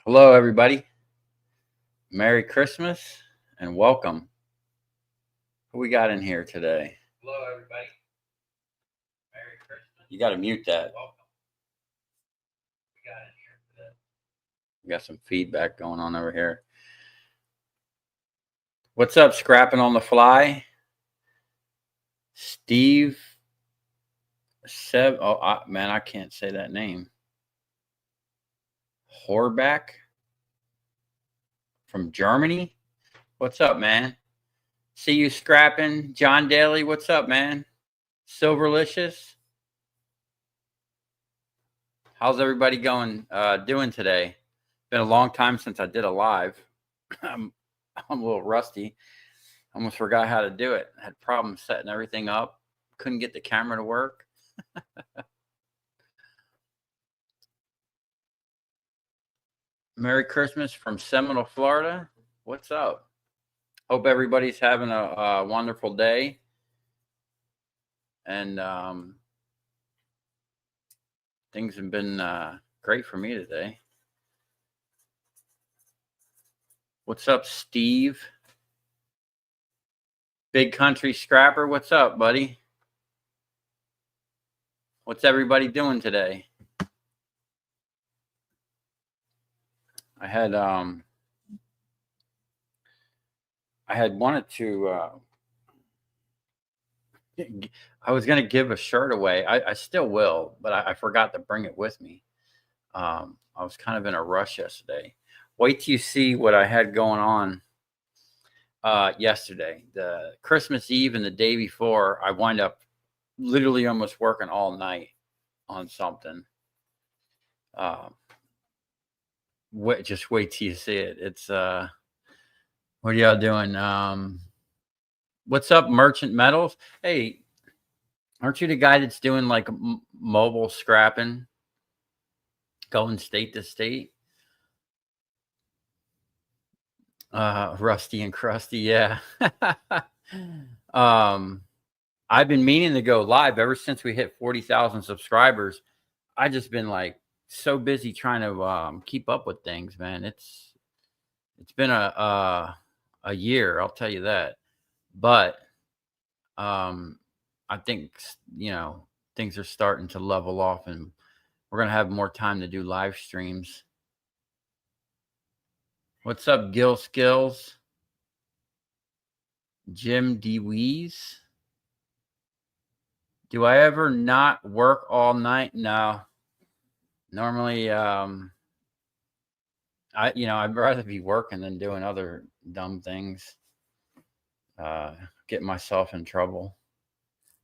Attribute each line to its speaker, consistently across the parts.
Speaker 1: Hello, everybody. Merry Christmas and welcome. Who we got in here today? Hello, everybody. Merry Christmas. You got to mute that. Welcome. We got in here today. We got some feedback going on over here. What's up, Scrapping on the Fly? Steve Seb. Oh, man, I can't say that name. Horback from Germany. What's up, man? See you scrapping. John Daly, what's up, man? Silverlicious. How's everybody doing today? Been a long time since I did a live. I'm a little rusty. Almost forgot how to do it. Had problems setting everything up. Couldn't get the camera to work. Merry Christmas from Seminole, Florida. What's up? Hope everybody's having a wonderful day. And things have been great for me today. What's up, Steve? Big Country Scrapper, what's up, buddy? What's everybody doing today? I had wanted to I was going to give a shirt away. I still will, but I forgot to bring it with me. I was kind of in a rush yesterday. Wait till you see what I had going on yesterday. The Christmas Eve and the day before, I wind up literally almost working all night on something. Just wait till you see it. It's what are y'all doing? What's up, Merchant Metals? Hey, aren't you the guy that's doing like mobile scrapping, going state to state? Rusty and crusty, yeah. I've been meaning to go live ever since we hit 40,000 subscribers. I just been like so busy trying to keep up with things, man. It's been a year, I'll tell you that. But I think things are starting to level off, and we're gonna have more time to do live streams. What's up, Gil Skills? Jim DeWeese? Do I ever not work all night? No. Normally, I'd rather be working than doing other dumb things. Get myself in trouble.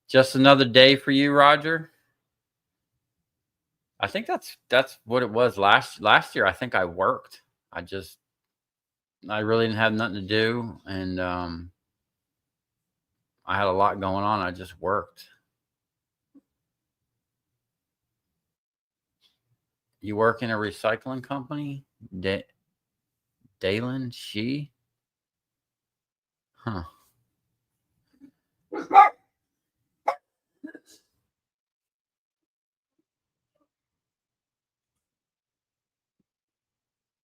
Speaker 1: Just another day for you, Roger. I think that's what it was last year. I think I worked. I really didn't have nothing to do, and I had a lot going on. I just worked. You work in a recycling company? Dalen? She? Huh.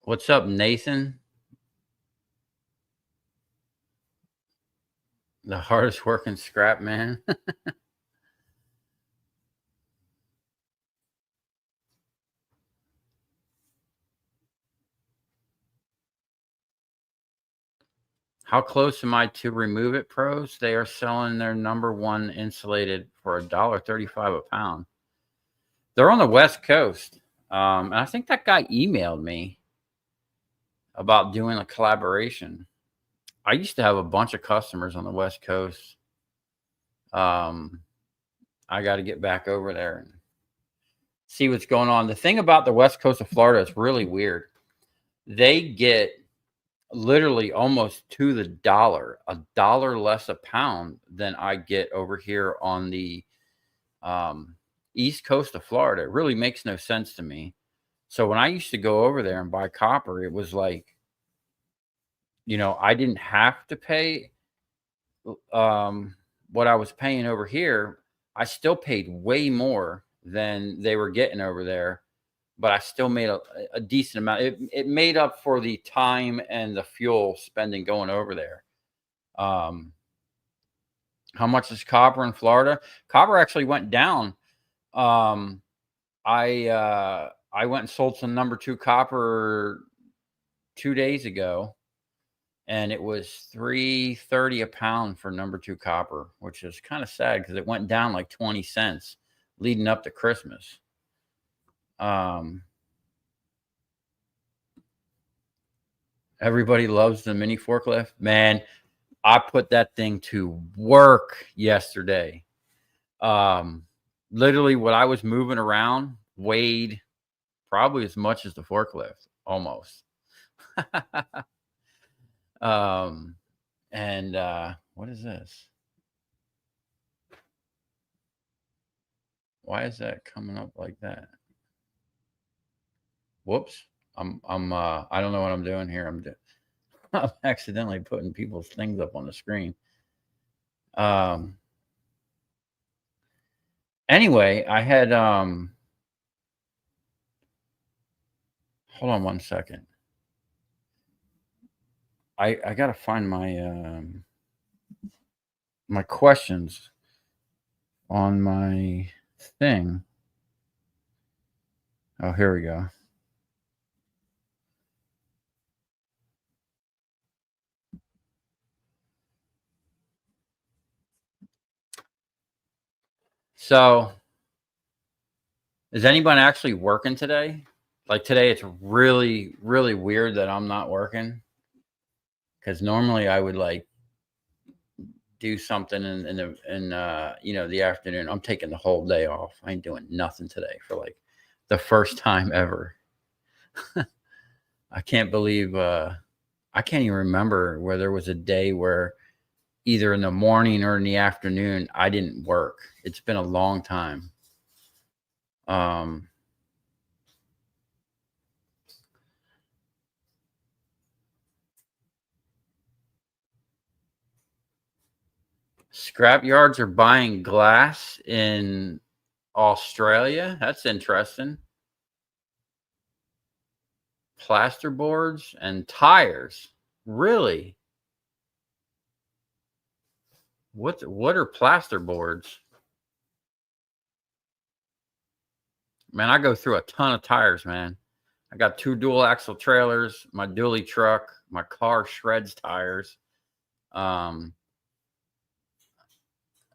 Speaker 1: What's up, Nathan? The hardest working scrap man. How close am I to Remove It Pros? They are selling their #1 insulated for $1.35 a pound. They're on the West Coast. And I think that guy emailed me about doing a collaboration. I used to have a bunch of customers on the West Coast. I got to get back over there and see what's going on. The thing about the West Coast of Florida is really weird. They get literally almost to the dollar, $1 less a pound than I get over here on the East Coast of Florida. It really makes no sense to me. So when I used to go over there and buy copper, it was like, I didn't have to pay what I was paying over here. I still paid way more than they were getting over there. but I still made a decent amount. It made up for the time and the fuel spending going over there. Um, how much is copper in Florida? Copper actually went down. Um, I went and sold some number two copper 2 days ago, and it was $3.30 a pound for number two copper, which is kind of sad because it went down like 20 cents leading up to Christmas. Everybody loves the mini forklift. Man, I put that thing to work yesterday. Literally what I was moving around weighed probably as much as the forklift, almost. And what is this? Why is that coming up like that? Whoops. I don't know what I'm doing here. I'm accidentally putting people's things up on the screen. Anyway, I had hold on one second. I gotta find my my questions on my thing. Oh, here we go. So, is anyone actually working today? Like today, it's really, really weird that I'm not working, because normally I would like do something in the afternoon. I'm taking the whole day off. I ain't doing nothing today for like the first time ever. I can't believe I can't even remember where there was a day where either in the morning or in the afternoon I didn't work. It's been a long time. Scrap yards are buying glass in Australia. That's interesting. Plaster boards and tires. Really? What are plaster boards? Man, I go through a ton of tires, man. I got 2 dual axle trailers, my dually truck, my car shreds tires. And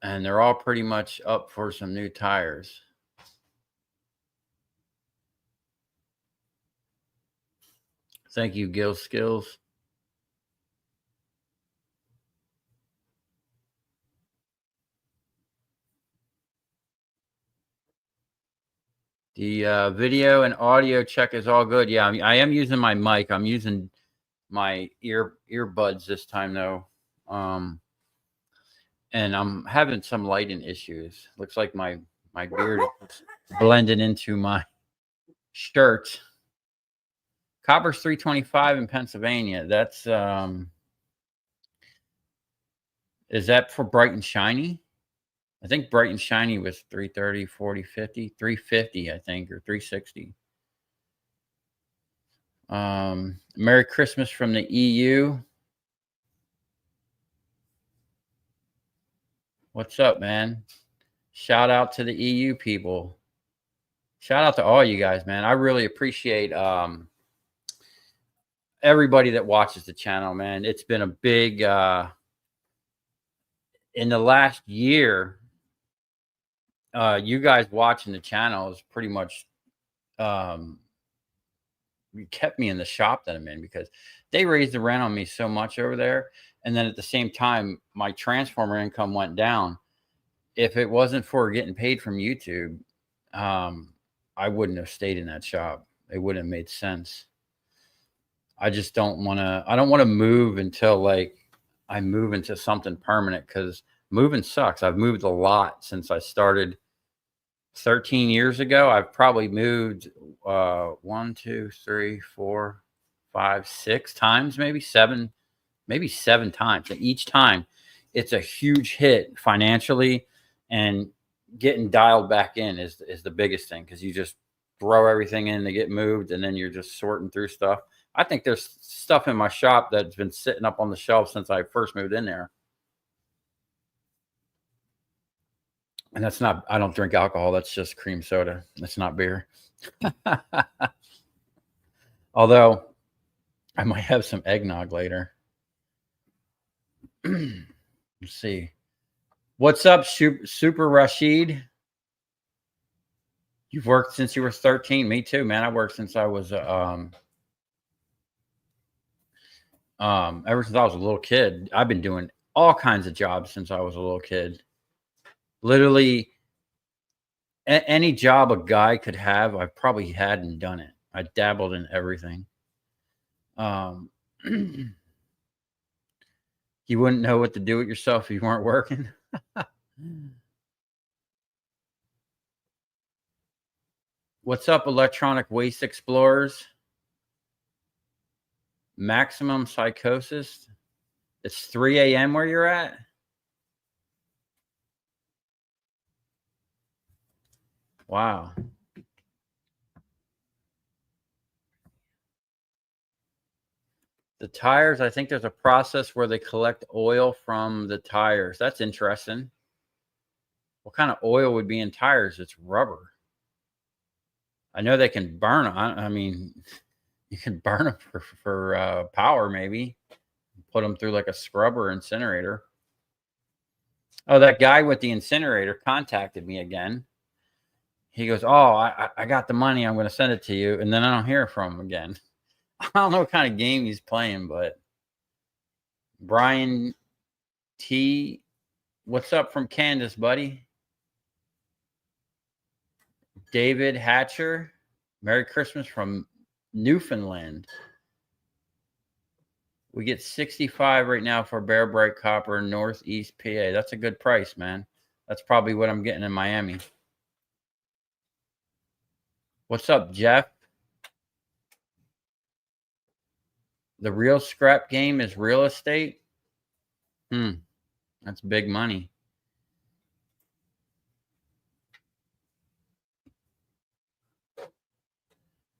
Speaker 1: they're all pretty much up for some new tires. Thank you, Gil Skills. The video and audio check is all good. Yeah, I am using my mic. I'm using my earbuds this time though. And I'm having some lighting issues. Looks like my beard is blending into my shirt. Copper's $3.25 in Pennsylvania. That's is that for bright and shiny? I think bright and shiny was 330, 40, 50, 350, I think, or 360. Merry Christmas from the EU. What's up, man? Shout out to the EU people. Shout out to all you guys, man. I really appreciate everybody that watches the channel, man. It's been a big in the last year. You guys watching the channel is pretty much kept me in the shop that I'm in, because they raised the rent on me so much over there. And then at the same time, my transformer income went down. If it wasn't for getting paid from YouTube, I wouldn't have stayed in that shop. It wouldn't have made sense. I just don't want to move until like I move into something permanent, because moving sucks. I've moved a lot since I started 13 years ago. I've probably moved 1, 2, 3, 4, 5, 6 times, maybe seven times. And each time it's a huge hit financially, and getting dialed back in is the biggest thing, because you just throw everything in to get moved, and then you're just sorting through stuff. I think there's stuff in my shop that's been sitting up on the shelf since I first moved in there. And that's not, I don't drink alcohol. That's just cream soda. That's not beer. Although I might have some eggnog later. Let's see. What's up, Super Rashid? You've worked since you were 13. Me too, man. I worked since I was ever since I was a little kid. I've been doing all kinds of jobs since I was a little kid. Literally any job a guy could have, I probably had and done it. I dabbled in everything. You wouldn't know what to do with yourself if you weren't working. What's up, Electronic Waste Explorers? Maximum Psychosis. It's 3 a.m. where you're at? Wow. The tires, I think there's a process where they collect oil from the tires. That's interesting. What kind of oil would be in tires? It's rubber. I know they can burn them. I mean, you can burn them for power, maybe. Put them through like a scrubber incinerator. Oh, that guy with the incinerator contacted me again. He goes, oh, I got the money. I'm going to send it to you. And then I don't hear from him again. I don't know what kind of game he's playing, but Brian T, what's up from Candace, buddy? David Hatcher, Merry Christmas from Newfoundland. We get 65 right now for Bear Bright Copper, Northeast PA. That's a good price, man. That's probably what I'm getting in Miami. What's up, Jeff? The real scrap game is real estate. That's big money.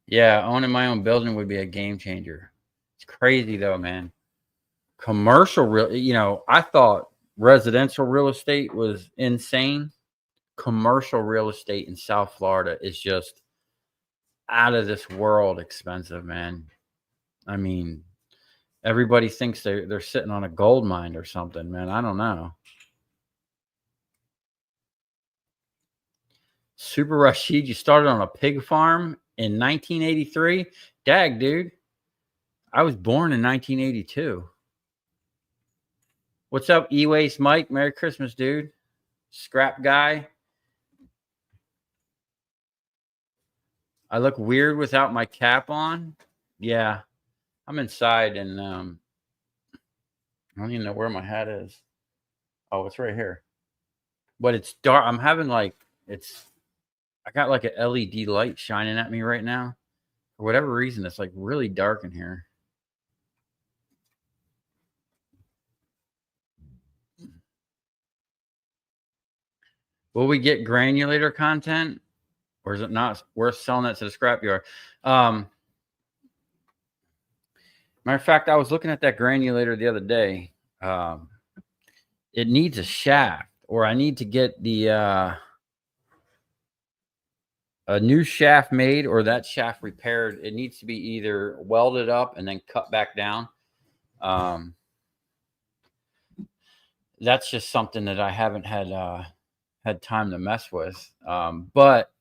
Speaker 1: Yeah, owning my own building would be a game changer. It's crazy though, man. Commercial real, you know, I thought residential real estate was insane. Commercial real estate in South Florida is just out of this world expensive, man. I mean, everybody thinks they're sitting on a gold mine or something, man. I don't know. Super Rashid, you started on a pig farm in 1983? Dag, dude. I was born in 1982. What's up, E-Waste Mike? Merry Christmas, dude. Scrap guy. I look weird without my cap on. Yeah. I'm inside and I don't even know where my hat is. Oh, it's right here. But it's dark. I'm having like I got like an LED light shining at me right now. For whatever reason, it's like really dark in here. Will we get granulator content? Or is it not worth selling that to the scrapyard? Matter of fact, I was looking at that granulator the other day. It needs a shaft, or I need to get the a new shaft made or that shaft repaired. It needs to be either welded up and then cut back down. That's just something that I haven't had time to mess with. But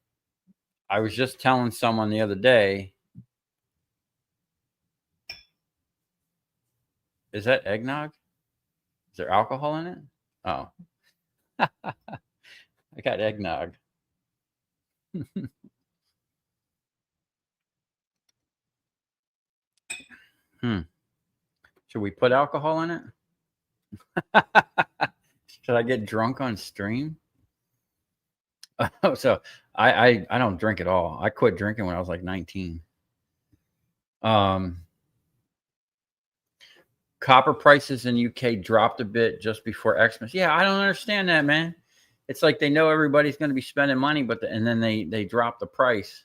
Speaker 1: I was just telling someone the other day. Is that eggnog? Is there alcohol in it? Oh. I got eggnog. Should we put alcohol in it? Should I get drunk on stream? Oh, so I don't drink at all. I quit drinking when I was like 19. Copper prices in UK dropped a bit just before Xmas. Yeah, I don't understand that, man. It's like they know everybody's going to be spending money, but and then they drop the price.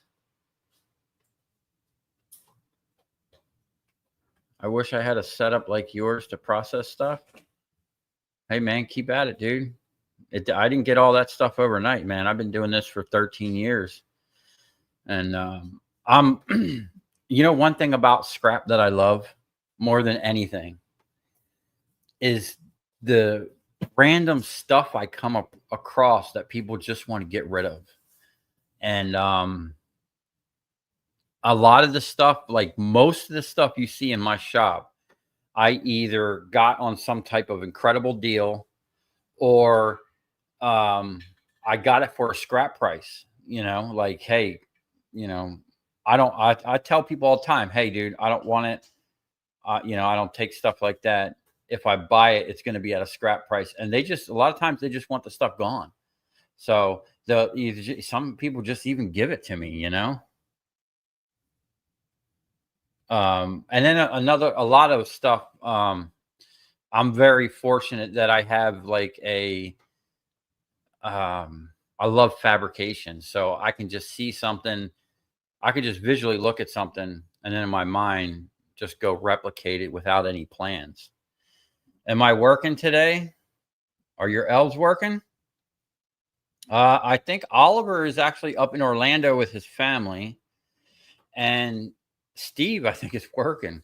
Speaker 1: I wish I had a setup like yours to process stuff. Hey, man, keep at it, dude. I didn't get all that stuff overnight, man. I've been doing this for 13 years. And I'm, one thing about scrap that I love more than anything is the random stuff I come across that people just want to get rid of. And a lot of the stuff, like most of the stuff you see in my shop, I either got on some type of incredible deal or I got it for a scrap price, like, hey, you know, I tell people all the time, hey, dude, I don't want it. I don't take stuff like that. If I buy it, it's going to be at a scrap price. And a lot of times they just want the stuff gone. So some people just even give it to me. And then a lot of stuff. I'm very fortunate that I have like I love fabrication. So I can just see something. I could just visually look at something and then in my mind just go replicate it without any plans. Am I working today? Are your elves working? I think Oliver is actually up in Orlando with his family, and Steve, I think, is working.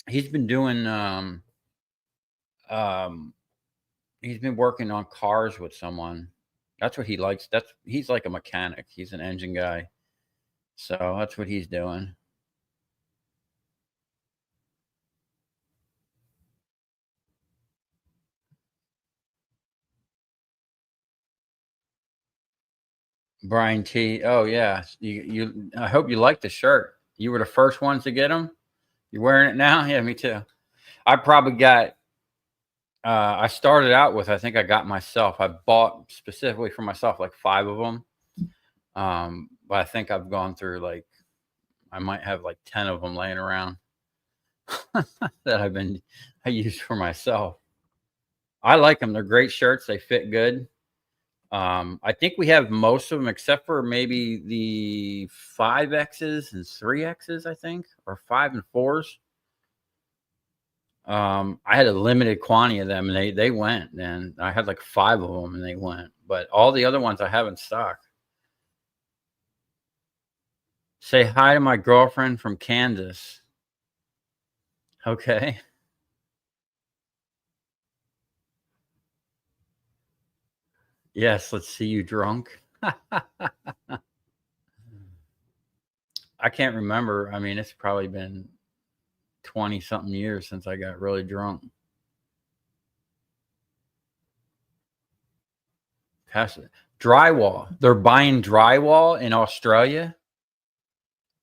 Speaker 1: He's been doing um he's been working on cars with someone. That's what he likes. He's like a mechanic. He's an engine guy. So that's what he's doing. Brian T. Oh yeah. I hope you like the shirt. You were the first ones to get them. You're wearing it now? Yeah, me too. I probably got I started out with, I think I got myself. I bought specifically for myself like 5 of them. But I think I've gone through like I might have like 10 of them laying around that I use for myself. I like them. They're great shirts. They fit good. I think we have most of them except for maybe the 5X's and 3X's, I think, or 5 and 4s. I had a limited quantity of them and they went, and I had like 5 of them and they went, but all the other ones I have in stock. Say hi to my girlfriend from Kansas. Okay. Yes, let's see you drunk. I can't remember. I mean, it's probably been 20 something years since I got really drunk. Pass it. Drywall. They're buying drywall in Australia.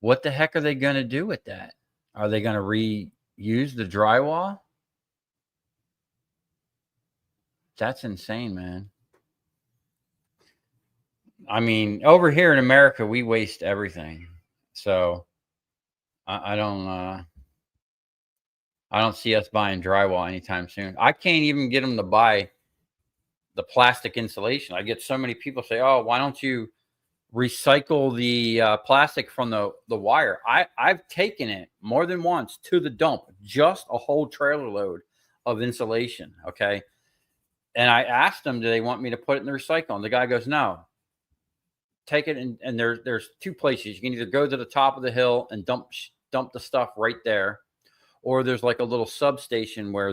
Speaker 1: What the heck are they going to do with that? Are they going to reuse the drywall? That's insane, man. I mean, over here in America, we waste everything. So I don't see us buying drywall anytime soon. I can't even get them to buy the plastic insulation. I get so many people say, "Oh, why don't you recycle the plastic from the wire?" I've taken it more than once to the dump, just a whole trailer load of insulation. Okay, and I asked them, "Do they want me to put it in the recycle?" And the guy goes, "No. Take it." And there's 2 places. You can either go to the top of the hill and dump the stuff right there, or there's like a little substation where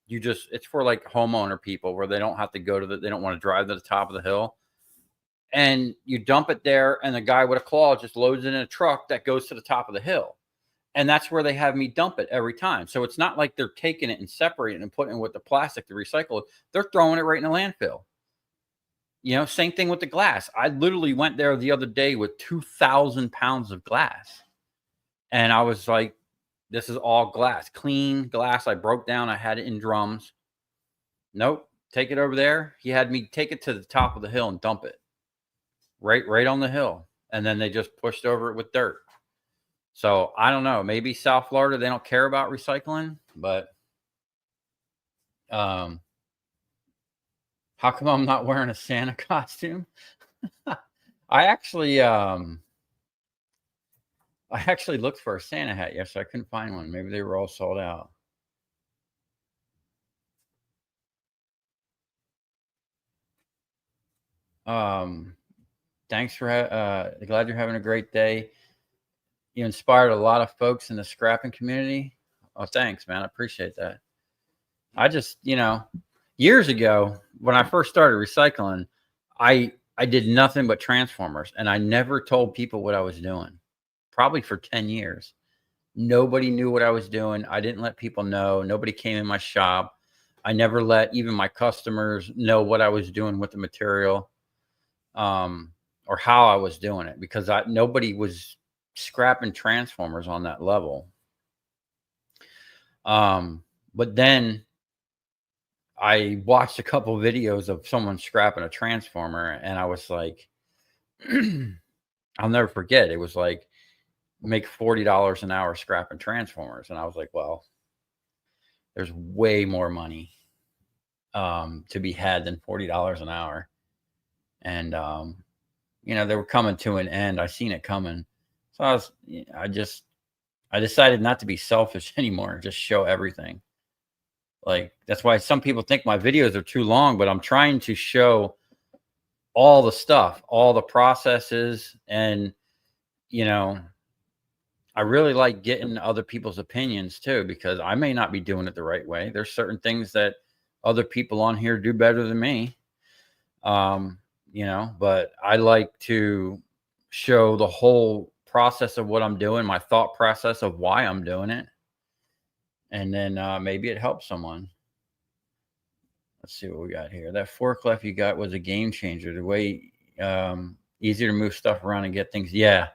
Speaker 1: it's for like homeowner people where they don't have to they don't want to drive to the top of the hill, and you dump it there, and the guy with a claw just loads it in a truck that goes to the top of the hill, and that's where they have me dump it every time. So it's not like they're taking it and separating it and putting it with the plastic to recycle it. They're throwing it right in the landfill. Same thing with the glass. I literally went there the other day with 2,000 pounds of glass, and I was like, this is all glass, clean glass. I broke down. I had it in drums. Nope. Take it over there. He had me take it to the top of the hill and dump it right on the hill. And then they just pushed over it with dirt. So I don't know. Maybe South Florida, they don't care about recycling, but how come I'm not wearing a Santa costume? I actually I actually looked for a Santa hat yesterday. I couldn't find one. Maybe they were all sold out. Um, Thanks for glad you're having a great day. You inspired a lot of folks in the scrapping community. Oh, thanks, man. I appreciate that. I just, years ago when I first started recycling, I did nothing but transformers, and I never told people what I was doing. Probably for 10 years. Nobody knew what I was doing. I didn't let people know. Nobody came in my shop. I never let even my customers know what I was doing with the material, um, or how I was doing it, because nobody was scrapping transformers on that level. But then I watched a couple videos of someone scrapping a transformer, and I was like, I'll never forget. It was like, make $40 an hour scrapping transformers, and I was like, well, there's way more money to be had than $40 an hour. And they were coming to an end. I seen it coming, so I decided not to be selfish anymore and just show everything. Like, that's why some people think my videos are too long, but I'm trying to show all the stuff, all the processes. And, you know, I really like getting other people's opinions too, because I may not be doing it the right way. There's certain things that other people on here do better than me. Um, but I like to show the whole process of what I'm doing, my thought process of why I'm doing it. And then maybe it helps someone. Let's see what we got here. That forklift you got was a game changer. The way easier to move stuff around and get things. Yeah.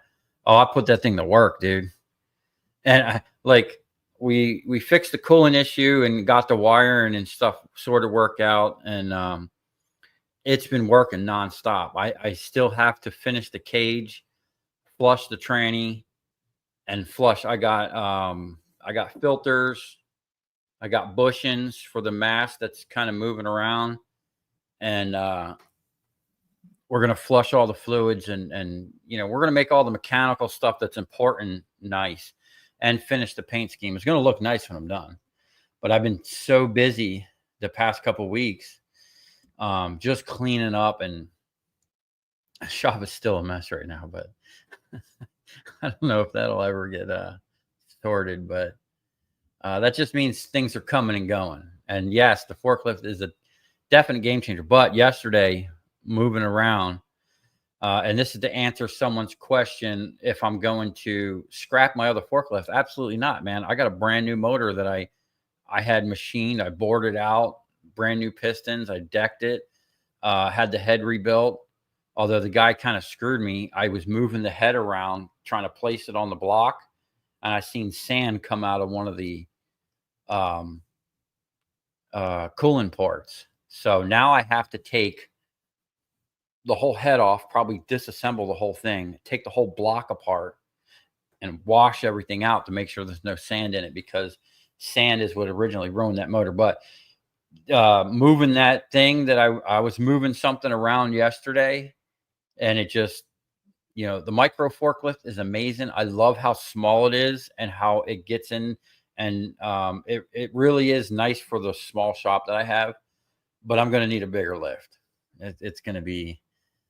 Speaker 1: Oh, I put that thing to work, dude. And we fixed the coolant issue and got the wiring and stuff sort of work out. And it's been working nonstop. I still have to finish the cage, flush the tranny, and flush. I got filters. I got bushings for the mass that's kind of moving around. And we're gonna flush all the fluids, and we're gonna make all the mechanical stuff that's important nice, and finish the paint scheme. It's gonna look nice when I'm done. But I've been so busy the past couple weeks, just cleaning up, and the shop is still a mess right now. But I don't know if that'll ever get sorted. But that just means things are coming and going. And yes, the forklift is a definite game changer. But yesterday, moving around, and this is to answer someone's question, if I'm going to scrap my other forklift. Absolutely not, man. I got a brand new motor that I had machined. I bored it out, brand new pistons. I decked it, had the head rebuilt. Although the guy kind of screwed me. I was moving the head around, trying to place it on the block, and I seen sand come out of one of the um, coolant ports. So now I have to take the whole head off, probably disassemble the whole thing, take the whole block apart, and wash everything out to make sure there's no sand in it, because sand is what originally ruined that motor. But moving that thing that I was moving something around yesterday, and it just, the micro forklift is amazing. I love how small it is and how it gets in. And it really is nice for the small shop that I have, but I'm going to need a bigger lift. It's going to be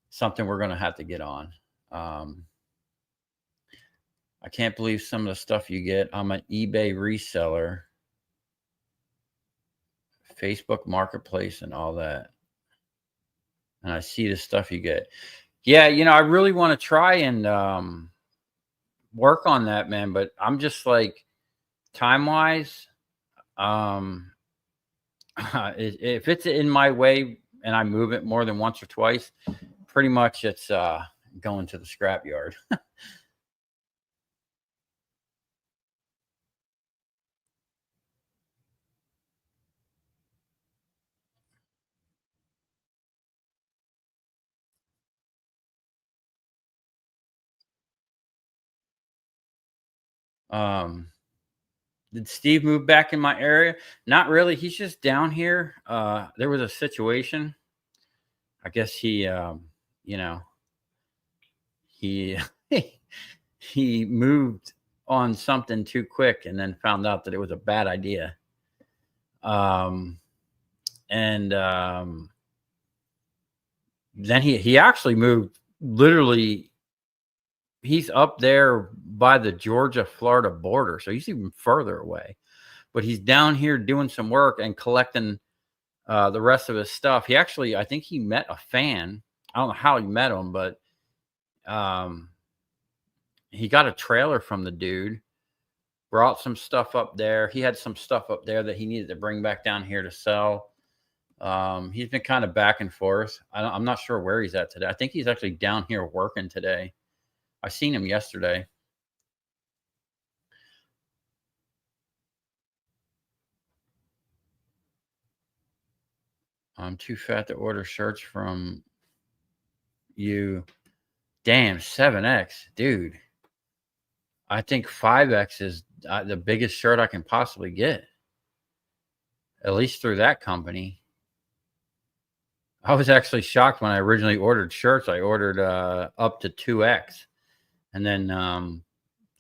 Speaker 1: something we're going to have to get on. I can't believe some of the stuff you get. I'm an eBay reseller, Facebook Marketplace, and all that. And I see the stuff you get. Yeah, I really want to try and work on that, man. But I'm just like, time wise, if it's in my way and I move it more than once or twice, pretty much it's going to the scrap yard. um, did Steve move back in my area? Not really. He's just down here. There was a situation. I guess he, you know, he he moved on something too quick and then found out that it was a bad idea. Um, and then he actually moved literally. He's up there by the Georgia Florida border, so he's even further away. But he's down here doing some work and collecting the rest of his stuff. He actually, I think he met a fan. I don't know how he met him, but um, he got a trailer from the dude. Brought some stuff up there. He had some stuff up there that he needed to bring back down here to sell. He's been kind of back and forth. I'm not sure where he's at today. I think he's actually down here working today. I seen him yesterday. I'm too fat to order shirts from you. Damn, 7X, dude. I think 5X is the biggest shirt I can possibly get, at least through that company. I was actually shocked when I originally ordered shirts. I ordered up to 2X. And then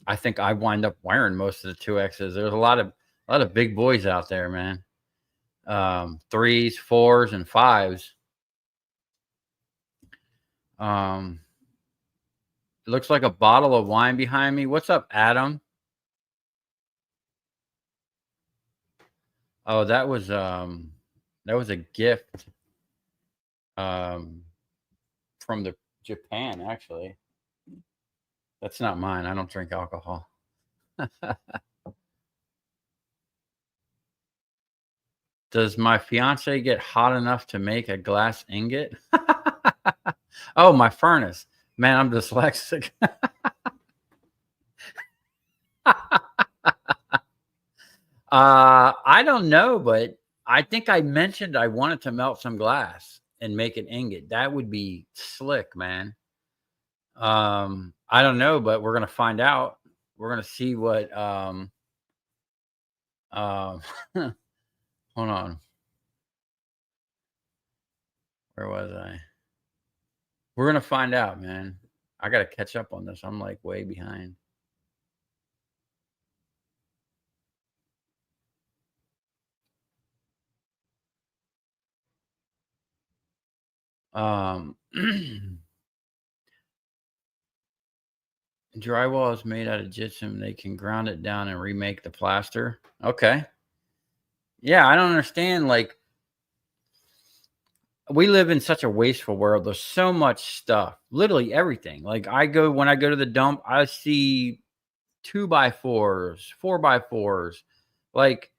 Speaker 1: I think I wind up wearing most of the 2Xs. There's a lot of big boys out there, man. 3s, 4s, and 5s. It looks like a bottle of wine behind me. What's up, Adam? Oh, that was a gift from the Japan, actually. That's not mine. I don't drink alcohol. Does my fiance get hot enough to make a glass ingot? Oh, my furnace. Man, I'm dyslexic. I don't know, but I think I mentioned I wanted to melt some glass and make an ingot. That would be slick, man. I don't know, but we're gonna find out. We're gonna see what hold on. Where was I? We're gonna find out, man. I gotta catch up on this. I'm like way behind. Drywall is made out of gypsum. They can ground it down and remake the plaster. Okay. Yeah, I don't understand. Like, we live in such a wasteful world. There's so much stuff, literally everything. Like, when I go to the dump, I see 2x4s, 4x4s. Like,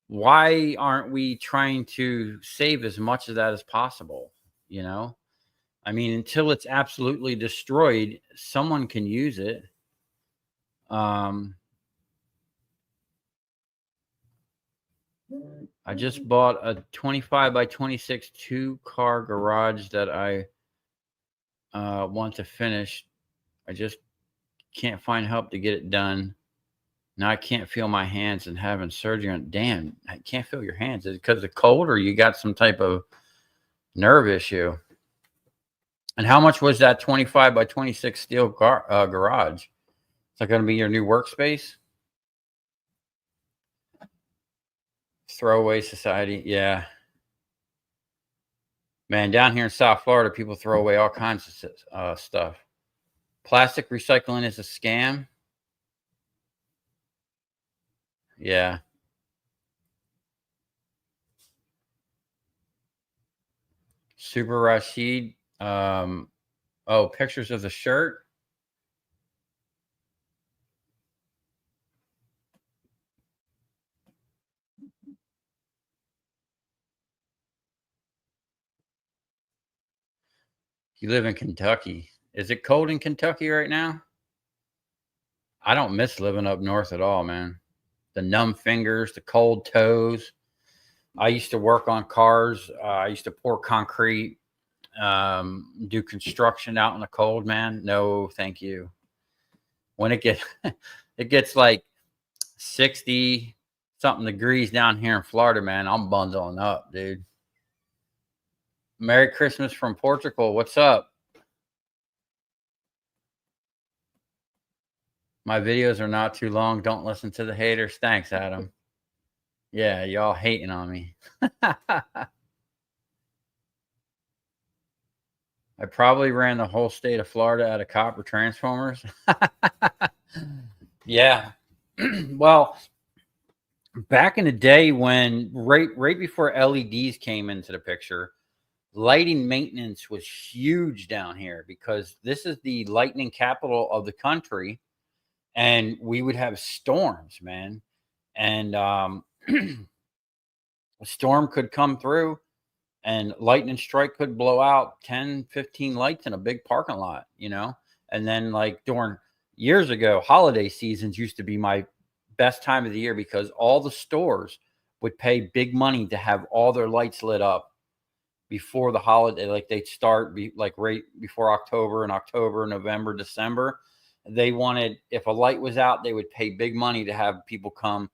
Speaker 1: why aren't we trying to save as much of that as possible? You know, I mean, until it's absolutely destroyed, someone can use it. I just bought a 25 by 26 2-car garage that I want to finish. I just can't find help to get it done. Now I can't feel my hands and having surgery on. Damn, I can't feel your hands. Is it because of cold or you got some type of nerve issue? And how much was that 25 by 26 steel garage? Is that going to be your new workspace? Throwaway society. Yeah. Man, down here in South Florida, people throw away all kinds of stuff. Plastic recycling is a scam. Yeah. Super Rashid. Oh, pictures of the shirt. You live in Kentucky. Is it cold in Kentucky right now? I don't miss living up north at all, man. The numb fingers, the cold toes. I used to work on cars. I used to pour concrete, do construction out in the cold, man. No, thank you. When it gets like 60 something degrees down here in Florida, man, I'm bundling up, dude. Merry Christmas from Portugal. What's up? My videos are not too long. Don't listen to the haters. Thanks, Adam. Yeah, y'all hating on me. I probably ran the whole state of Florida out of copper transformers. Yeah. Well, back in the day when right before LEDs came into the picture, lighting maintenance was huge down here because this is the lightning capital of the country, and we would have storms, man. And a storm could come through and lightning strike could blow out 10, 15 lights in a big parking lot, and then like during years ago, holiday seasons used to be my best time of the year because all the stores would pay big money to have all their lights lit up before the holiday. Like they'd start like right before October, November, December. They wanted, if a light was out, they would pay big money to have people come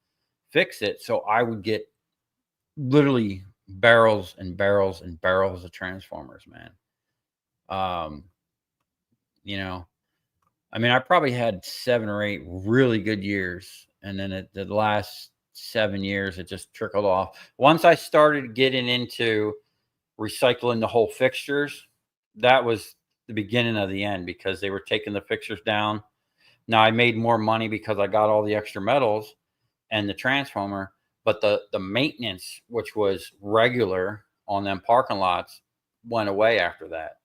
Speaker 1: fix it. So I would get literally barrels and barrels and barrels of transformers, man. I mean, I probably had 7 or 8 really good years, and then the last 7 years it just trickled off. Once I started getting into recycling the whole fixtures, that was the beginning of the end because they were taking the fixtures down. Now I made more money because I got all the extra metals and the transformer, but the maintenance, which was regular on them parking lots, went away after that.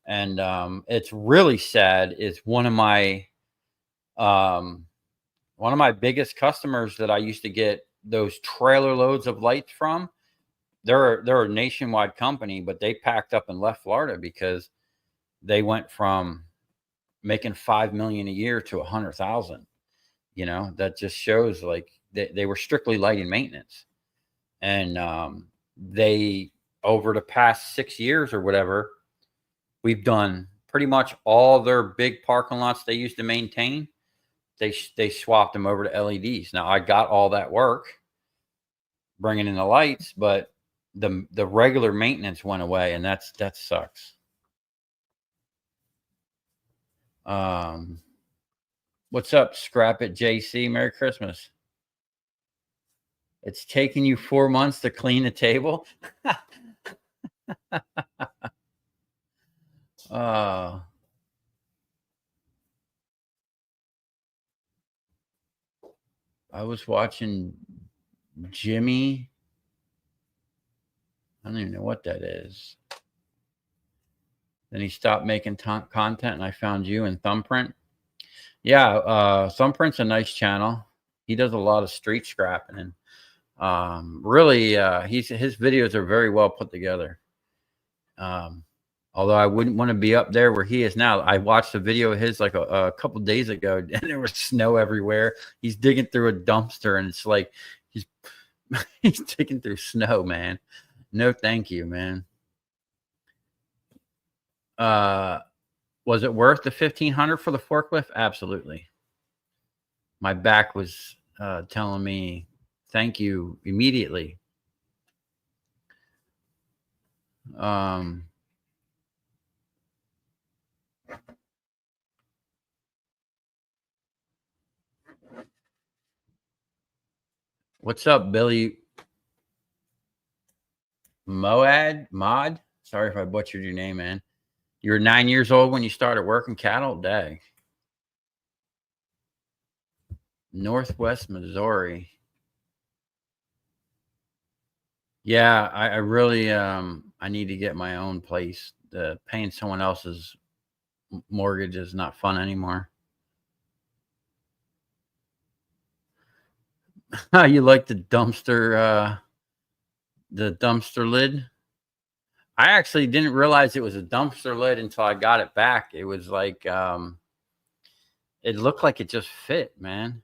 Speaker 1: And it's really sad. Is one of my biggest customers that I used to get those trailer loads of lights from. They're a nationwide company, but they packed up and left Florida because they went from making $5 million a year to 100,000. That just shows like they were strictly lighting maintenance. And they, over the past 6 years or whatever, we've done pretty much all their big parking lots they used to maintain. They swapped them over to LEDs. Now I got all that work bringing in the lights, but the regular maintenance went away, and that sucks. What's up, Scrap It JC? Merry Christmas. It's taking you 4 months to clean the table. I was watching Jimmy. I don't even know what that is. Then he stopped making content, and I found you in Thumbprint. Yeah, Thumbprint's a nice channel. He does a lot of street scrapping, and really, his videos are very well put together. Although I wouldn't want to be up there where he is now. I watched a video of his like a couple days ago, and there was snow everywhere. He's digging through a dumpster, and it's like he's digging through snow, man. No, thank you, man. Was it worth the $1,500 for the forklift? Absolutely. My back was telling me thank you immediately. What's up, Billy Mod? Sorry if I butchered your name, man. You were 9 years old when you started working cattle? Dang. Northwest Missouri. Yeah, I really I need to get my own place. Paying someone else's mortgage is not fun anymore. You like the dumpster lid? I actually didn't realize it was a dumpster lid until I got it back. It was like it looked like it just fit, man.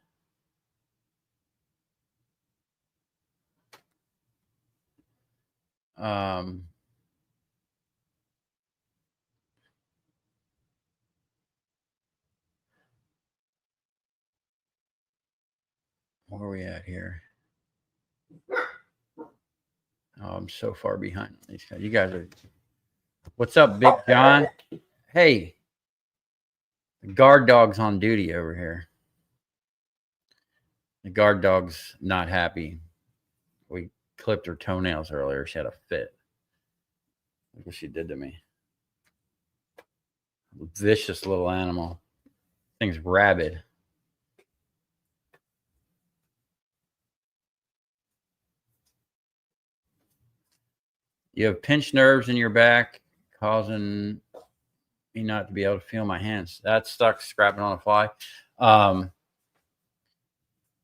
Speaker 1: Where are we at here? Oh, I'm so far behind these guys. You guys are. What's up, Big John? Hey, the guard dog's on duty over here. The guard dog's not happy. We clipped her toenails earlier. She had a fit. Look what she did to me. Vicious little animal. Thing's rabid. You have pinched nerves in your back, causing me not to be able to feel my hands. That's stuck scrapping on a fly.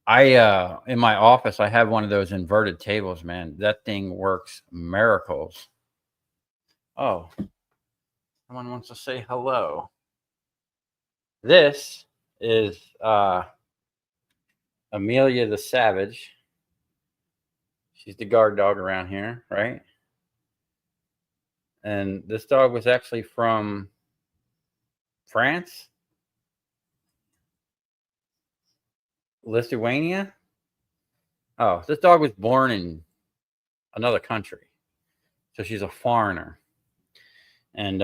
Speaker 1: In my office, I have one of those inverted tables, man. That thing works miracles. Oh, someone wants to say hello. This is Amelia the Savage. She's the guard dog around here, right? And this dog was actually from France, Lithuania. Oh, this dog was born in another country, so she's a foreigner. And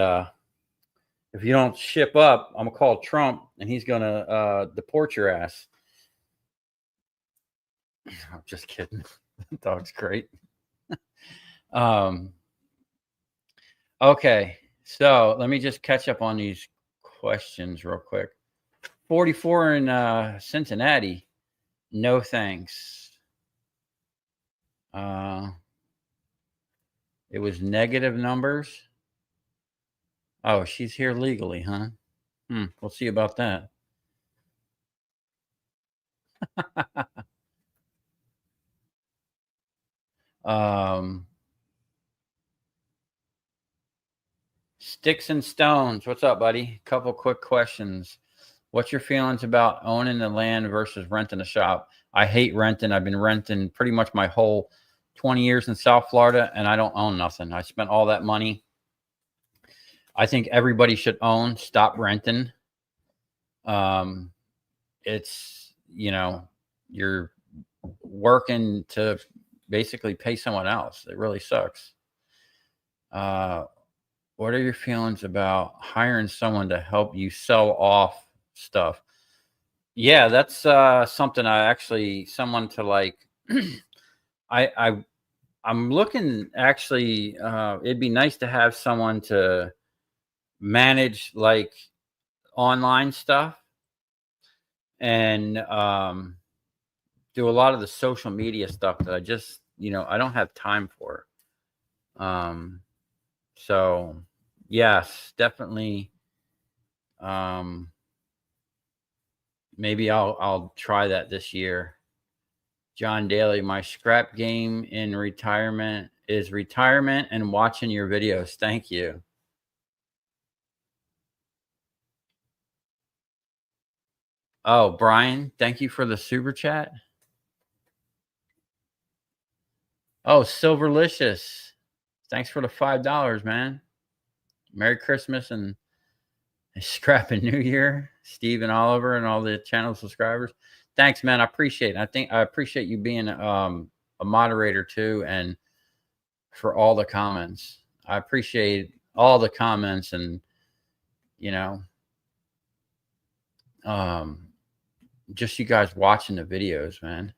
Speaker 1: if you don't ship up, I'm gonna call Trump, and he's gonna deport your ass. I'm just kidding. The dog's great. Okay, so let me just catch up on these questions real quick. 44 in Cincinnati. No thanks. It was negative numbers. Oh, she's here legally, huh? We'll see about that. Sticks and Stones. What's up, buddy? Couple quick questions. What's your feelings about owning the land versus renting a shop? I hate renting. I've been renting pretty much my whole 20 years in South Florida, and I don't own nothing. I spent all that money. I think everybody should own. Stop renting. It's, you're working to basically pay someone else. It really sucks. What are your feelings about hiring someone to help you sell off stuff? Yeah, that's something someone to like. I'm looking actually. It'd be nice to have someone to manage like online stuff and do a lot of the social media stuff that I just, I don't have time for. So yes, definitely. Maybe I'll try that this year. John Daly, my scrap game in retirement is retirement and watching your videos. Thank you. Oh, Brian, thank you for the super chat. Oh, Silverlicious. Thanks for the $5, man. Merry Christmas and a scrapping New Year, Steve and Oliver and all the channel subscribers. Thanks, man. I appreciate it. I appreciate you being a moderator too, and for all the comments. I appreciate all the comments and just you guys watching the videos, man.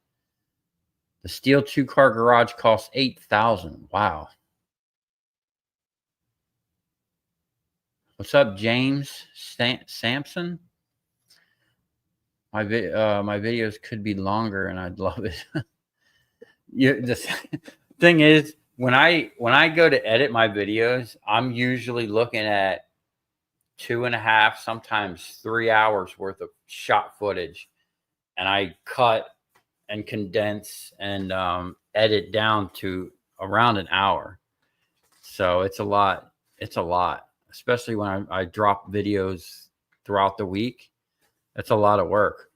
Speaker 1: The steel 2-car garage costs $8,000. Wow. What's up, James Sampson? My videos could be longer, and I'd love it. The thing is, when I go to edit my videos, I'm usually looking at 2.5, sometimes 3 hours worth of shot footage, and I cut and condense and edit down to around an hour. So it's a lot. It's a lot, especially when I drop videos throughout the week. It's a lot of work.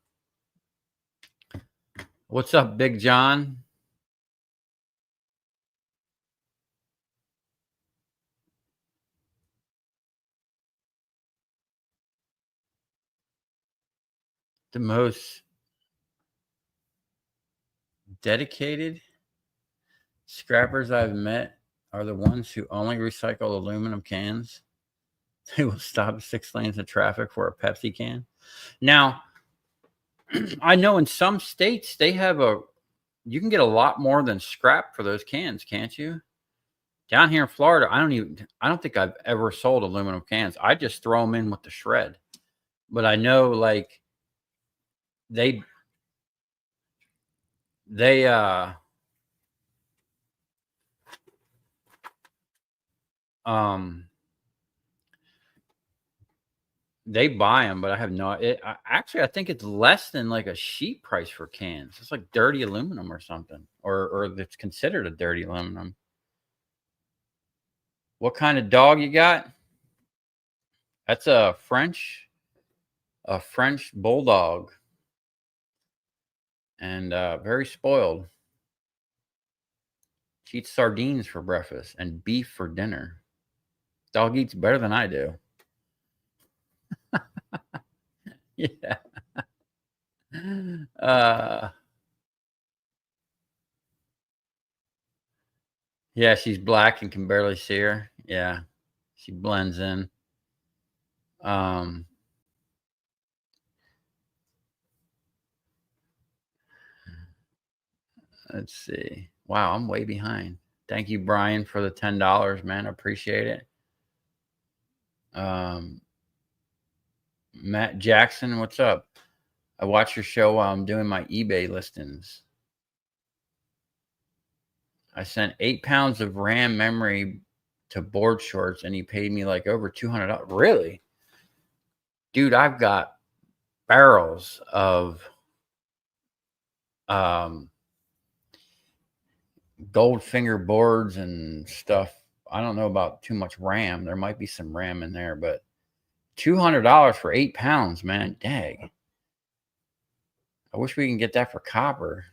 Speaker 1: What's up, Big John? The most dedicated scrappers I've met are the ones who only recycle aluminum cans. They will stop 6 lanes of traffic for a Pepsi can. Now, I know in some states they have you can get a lot more than scrap for those cans, can't you? Down here in Florida, I don't think I've ever sold aluminum cans. I just throw them in with the shred. But I know like they they um they buy them, but I have no actually I think it's less than like a sheet price for cans. It's like dirty aluminum or something, or it's considered a dirty aluminum. What kind of dog you got? That's a French bulldog, and very spoiled. She eats sardines for breakfast and beef for dinner. Dog eats better than I do. Yeah. Uh, yeah, she's black and can barely see her. Yeah, she blends in. Um, let's see. Wow, I'm way behind. Thank you, Brian, for the $10, man. I appreciate it. Matt Jackson, what's up? I watch your show while I'm doing my eBay listings. I sent 8 pounds of RAM memory to Board Shorts, and he paid me like over $200. Really? Dude, I've got barrels of Goldfinger boards and stuff. I don't know about too much RAM. There might be some RAM in there, but $200 for 8 pounds, man. Dang. I wish we can get that for copper.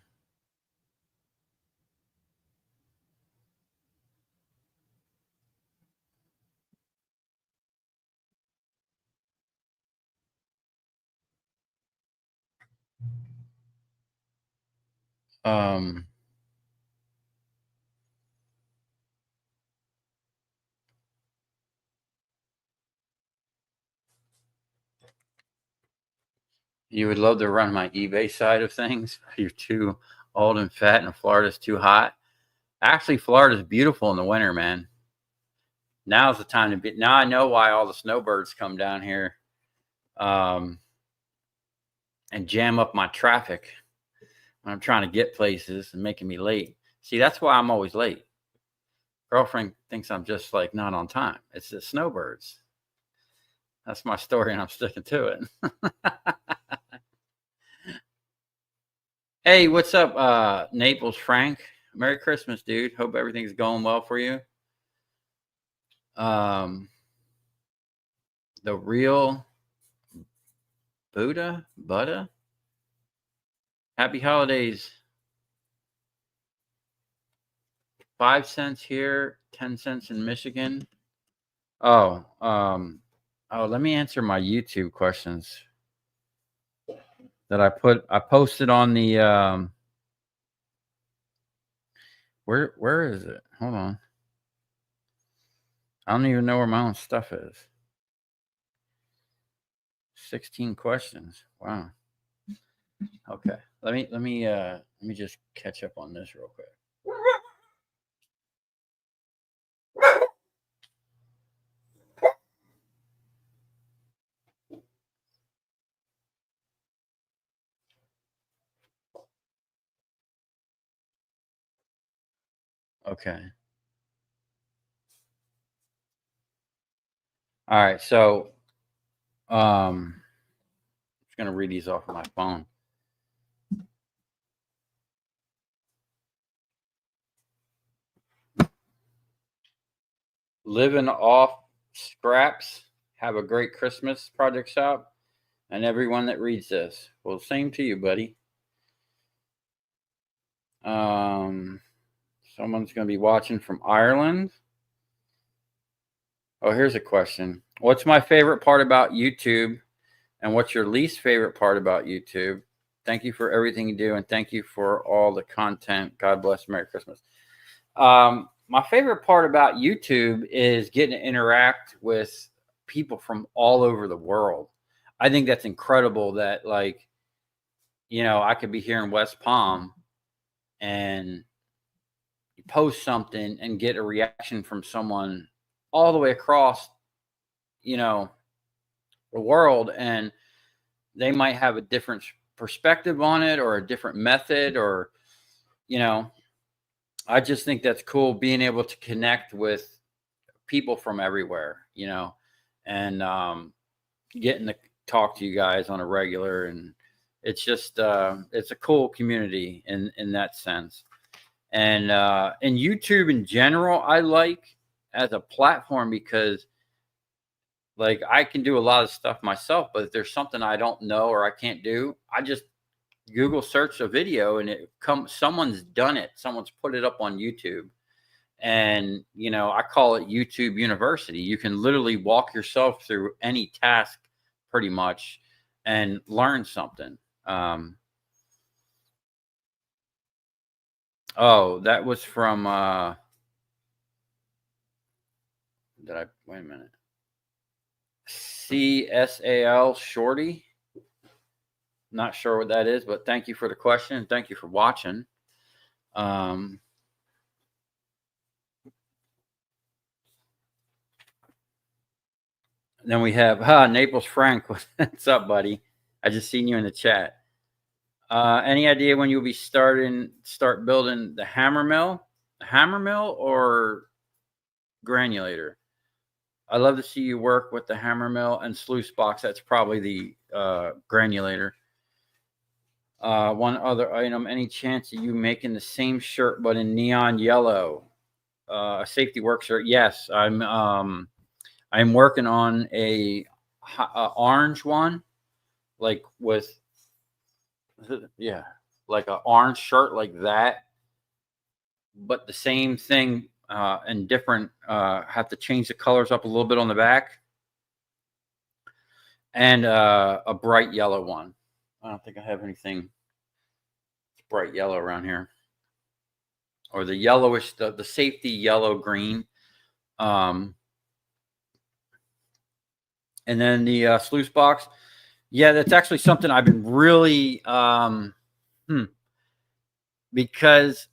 Speaker 1: You would love to run my eBay side of things. You're too old and fat, and Florida's too hot. Actually, Florida's beautiful in the winter, man. Now's the time to be. Now I know why all the snowbirds come down here and jam up my traffic when I'm trying to get places and making me late. See, that's why I'm always late. Girlfriend thinks I'm just like not on time. It's the snowbirds. That's my story, and I'm sticking to it. Hey, what's up, Naples Frank? Merry Christmas, dude. Hope everything's going well for you. The real Buddha. Happy holidays. 5 cents here, 10 cents in Michigan. Oh, let me answer my YouTube questions that I posted on the where is it? Hold on. I don't even know where my own stuff is. 16 questions. Wow. Okay. Let me just catch up on this real quick. Okay. All right. So I'm just gonna read these off of my phone. Living off scraps. Have a great Christmas, Project Shop, and everyone that reads this. Well, same to you, buddy. Someone's going to be watching from Ireland. Oh, here's a question. What's my favorite part about YouTube, and what's your least favorite part about YouTube? Thank you for everything you do, and thank you for all the content. God bless. Merry Christmas. My favorite part about YouTube is getting to interact with people from all over the world. I think that's incredible that like I could be here in West Palm and post something and get a reaction from someone all the way across, the world, and they might have a different perspective on it or a different method, or, you know, I just think that's cool being able to connect with people from everywhere, and getting to talk to you guys on a regular, and it's just it's a cool community in that sense. And YouTube in general, I like as a platform because like I can do a lot of stuff myself, but if there's something I don't know or I can't do, I just Google search a video and it comes someone's done it. Someone's put it up on YouTube. And I call it YouTube University. You can literally walk yourself through any task pretty much and learn something. Oh, that was from did I wait a minute? CSAL Shorty. Not sure what that is, but thank you for the question and thank you for watching. Then we have Naples Frank. What's up, buddy? I just seen you in the chat. Any idea when you'll be start building the hammer mill? Hammer mill or granulator? I love to see you work with the hammer mill and sluice box. That's probably the granulator. One other item. Any chance of you making the same shirt but in neon yellow? A safety work shirt? Yes, I'm working on a orange one, like with like an orange shirt like that, but the same thing and different. Have to change the colors up a little bit on the back, and a bright yellow one. I don't think I have anything bright yellow around here, or the yellowish, the safety yellow green. And then the sluice box. Yeah, that's actually something I've been really because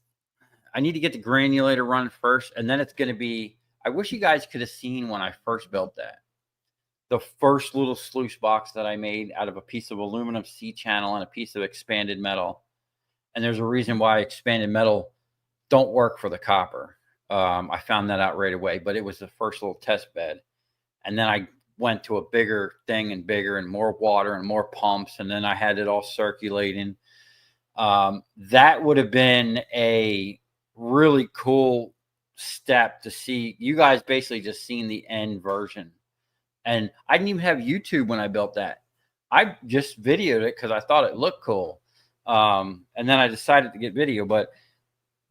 Speaker 1: I need to get the granulator run first, and then it's going to be. I wish you guys could have seen when I first built that. The first little sluice box that I made out of a piece of aluminum C-channel and a piece of expanded metal. And there's a reason why expanded metal don't work for the copper. I found that out right away, but it was the first little test bed. And then I went to a bigger thing and bigger and more water and more pumps. And then I had it all circulating. That would have been a really cool step to see. You guys basically just seen the end version. And I didn't even have YouTube when I built that. I just videoed it because I thought it looked cool. And then I decided to get video. But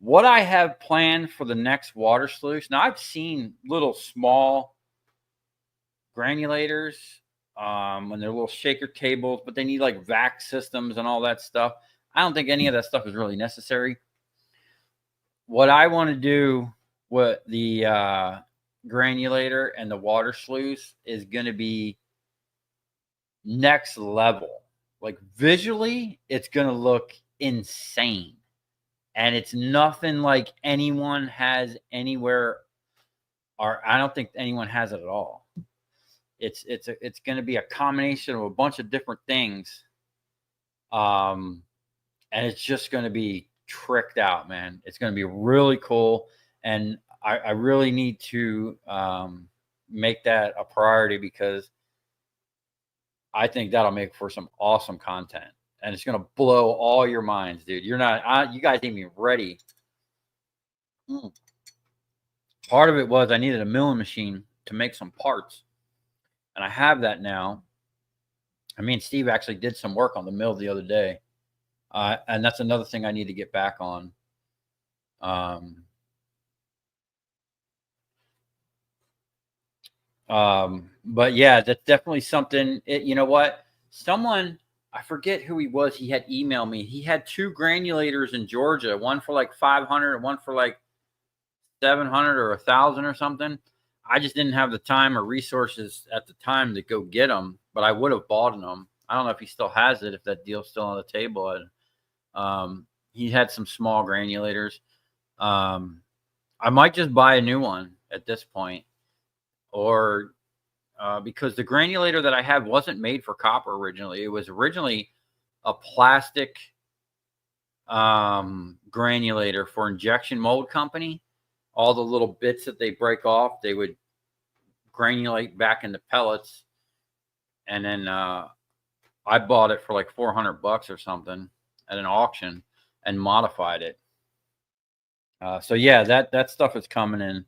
Speaker 1: what I have planned for the next water sluice, now I've seen little small granulators when they're little shaker tables, but they need like vac systems and all that stuff. I don't think any of that stuff is really necessary. What I want to do with the granulator and the water sluice is going to be next level. Like visually, it's going to look insane. And it's nothing like anyone has anywhere, or I don't think anyone has it at all. It's going to be a combination of a bunch of different things. And it's just going to be tricked out, man. It's going to be really cool. And I really need to make that a priority because I think that'll make for some awesome content. And it's going to blow all your minds, dude. You guys ain't even ready. Part of it was I needed a milling machine to make some parts. And I have that now. Me and Steve actually did some work on the mill the other day. And that's another thing I need to get back on. But yeah, that's definitely something. You know what? Someone, I forget who he was. He had emailed me. He had 2 granulators in Georgia, one for like 500 and one for like 700 or 1,000 or something. I just didn't have the time or resources at the time to go get them, but I would have bought them. I don't know if he still has it, if that deal's still on the table. He had some small granulators. Um, I might just buy a new one at this point, or because the granulator that I have wasn't made for copper originally. It was originally a plastic granulator for injection mold company. All the little bits that they break off, they would granulate back into pellets. And then I bought it for like $400 or something at an auction and modified it. So yeah, that stuff is coming in.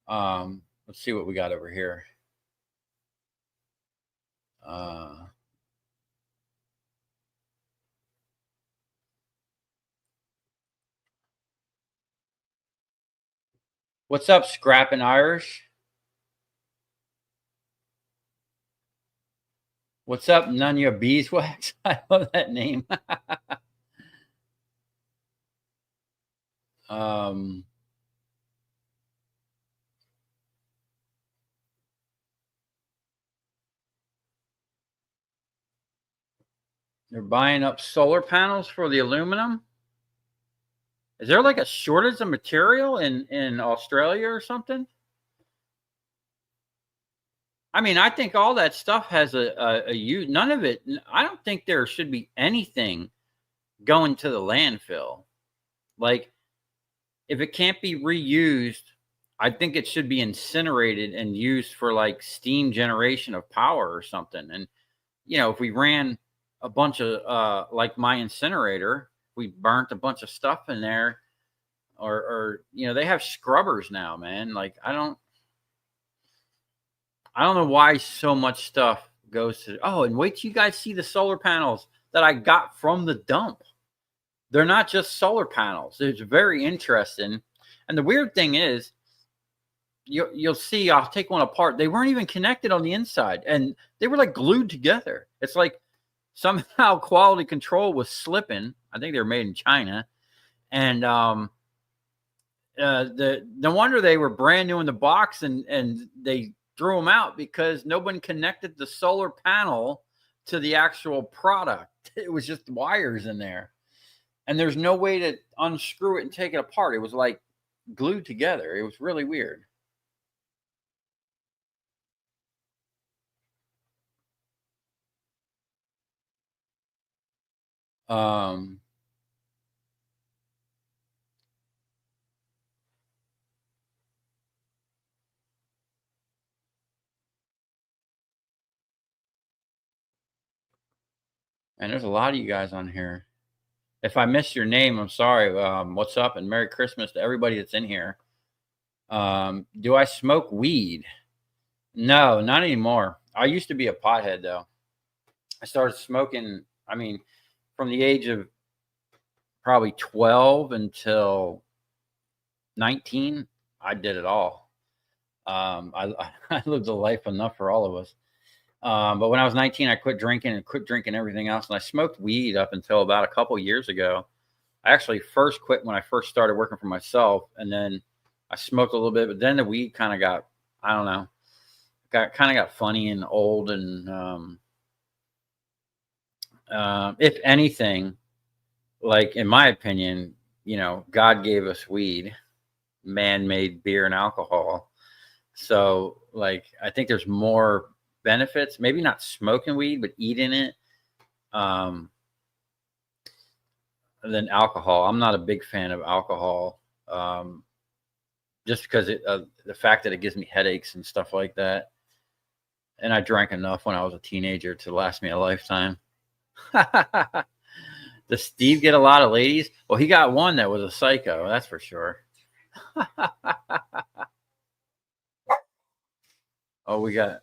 Speaker 1: Let's see what we got over here. What's up, Scrappin' Irish? What's up, None Your Beeswax? I love that name. um, they're buying up solar panels for the aluminum. Is there like a shortage of material in Australia or something? I mean, I think all that stuff has a use. None of it. I don't think there should be anything going to the landfill. Like, if it can't be reused, I think it should be incinerated and used for like steam generation of power or something. And if we ran a bunch of like my incinerator, we burnt a bunch of stuff in there, or they have scrubbers now, man. Like, I don't know why so much stuff goes to. Oh, and wait till you guys see the solar panels that I got from the dump. They're not just solar panels. It's very interesting. And the weird thing is, you'll see, I'll take one apart. They weren't even connected on the inside, and they were like glued together. It's like somehow quality control was slipping. I think they were made in China. And no wonder they were brand new in the box, and they threw them out because no one connected the solar panel to the actual product. It was just wires in there, and there's no way to unscrew it and take it apart. It was like glued together. It was really weird. Um, and there's a lot of you guys on here. If I missed your name, I'm sorry. What's up, and Merry Christmas to everybody that's in here. Do I smoke weed? No, not anymore. I used to be a pothead though. I started smoking, I mean, from the age of probably 12 until 19, I did it all. I lived a life enough for all of us. But when I was 19, I quit drinking and quit drinking everything else. And I smoked weed up until about a couple years ago. I actually first quit when I first started working for myself. And then I smoked a little bit, but then the weed kind of got, I don't know, got funny and old. And if anything, like in my opinion, God gave us weed, man-made beer and alcohol. So like, I think there's more benefits, maybe not smoking weed, but eating it, than alcohol. I'm not a big fan of alcohol, just because the fact that it gives me headaches and stuff like that. And I drank enough when I was a teenager to last me a lifetime. Does Steve get a lot of ladies? Well, he got one that was a psycho, that's for sure. Oh, we got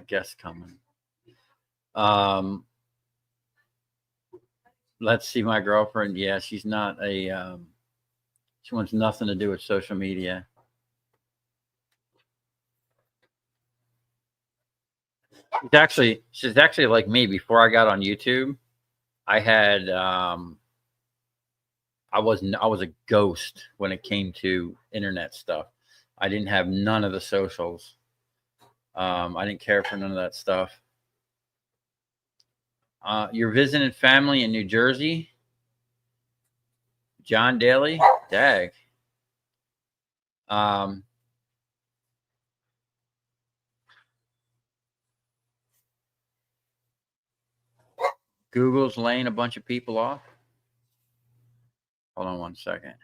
Speaker 1: guests coming. Let's see, my girlfriend. Yeah, she's not a. She wants nothing to do with social media. She's actually like me. Before I got on YouTube, I had I was a ghost when it came to internet stuff. I didn't have none of the socials. I didn't care for none of that stuff. You're visiting family in New Jersey? John Daly? Dag. Google's laying a bunch of people off. Hold on one second.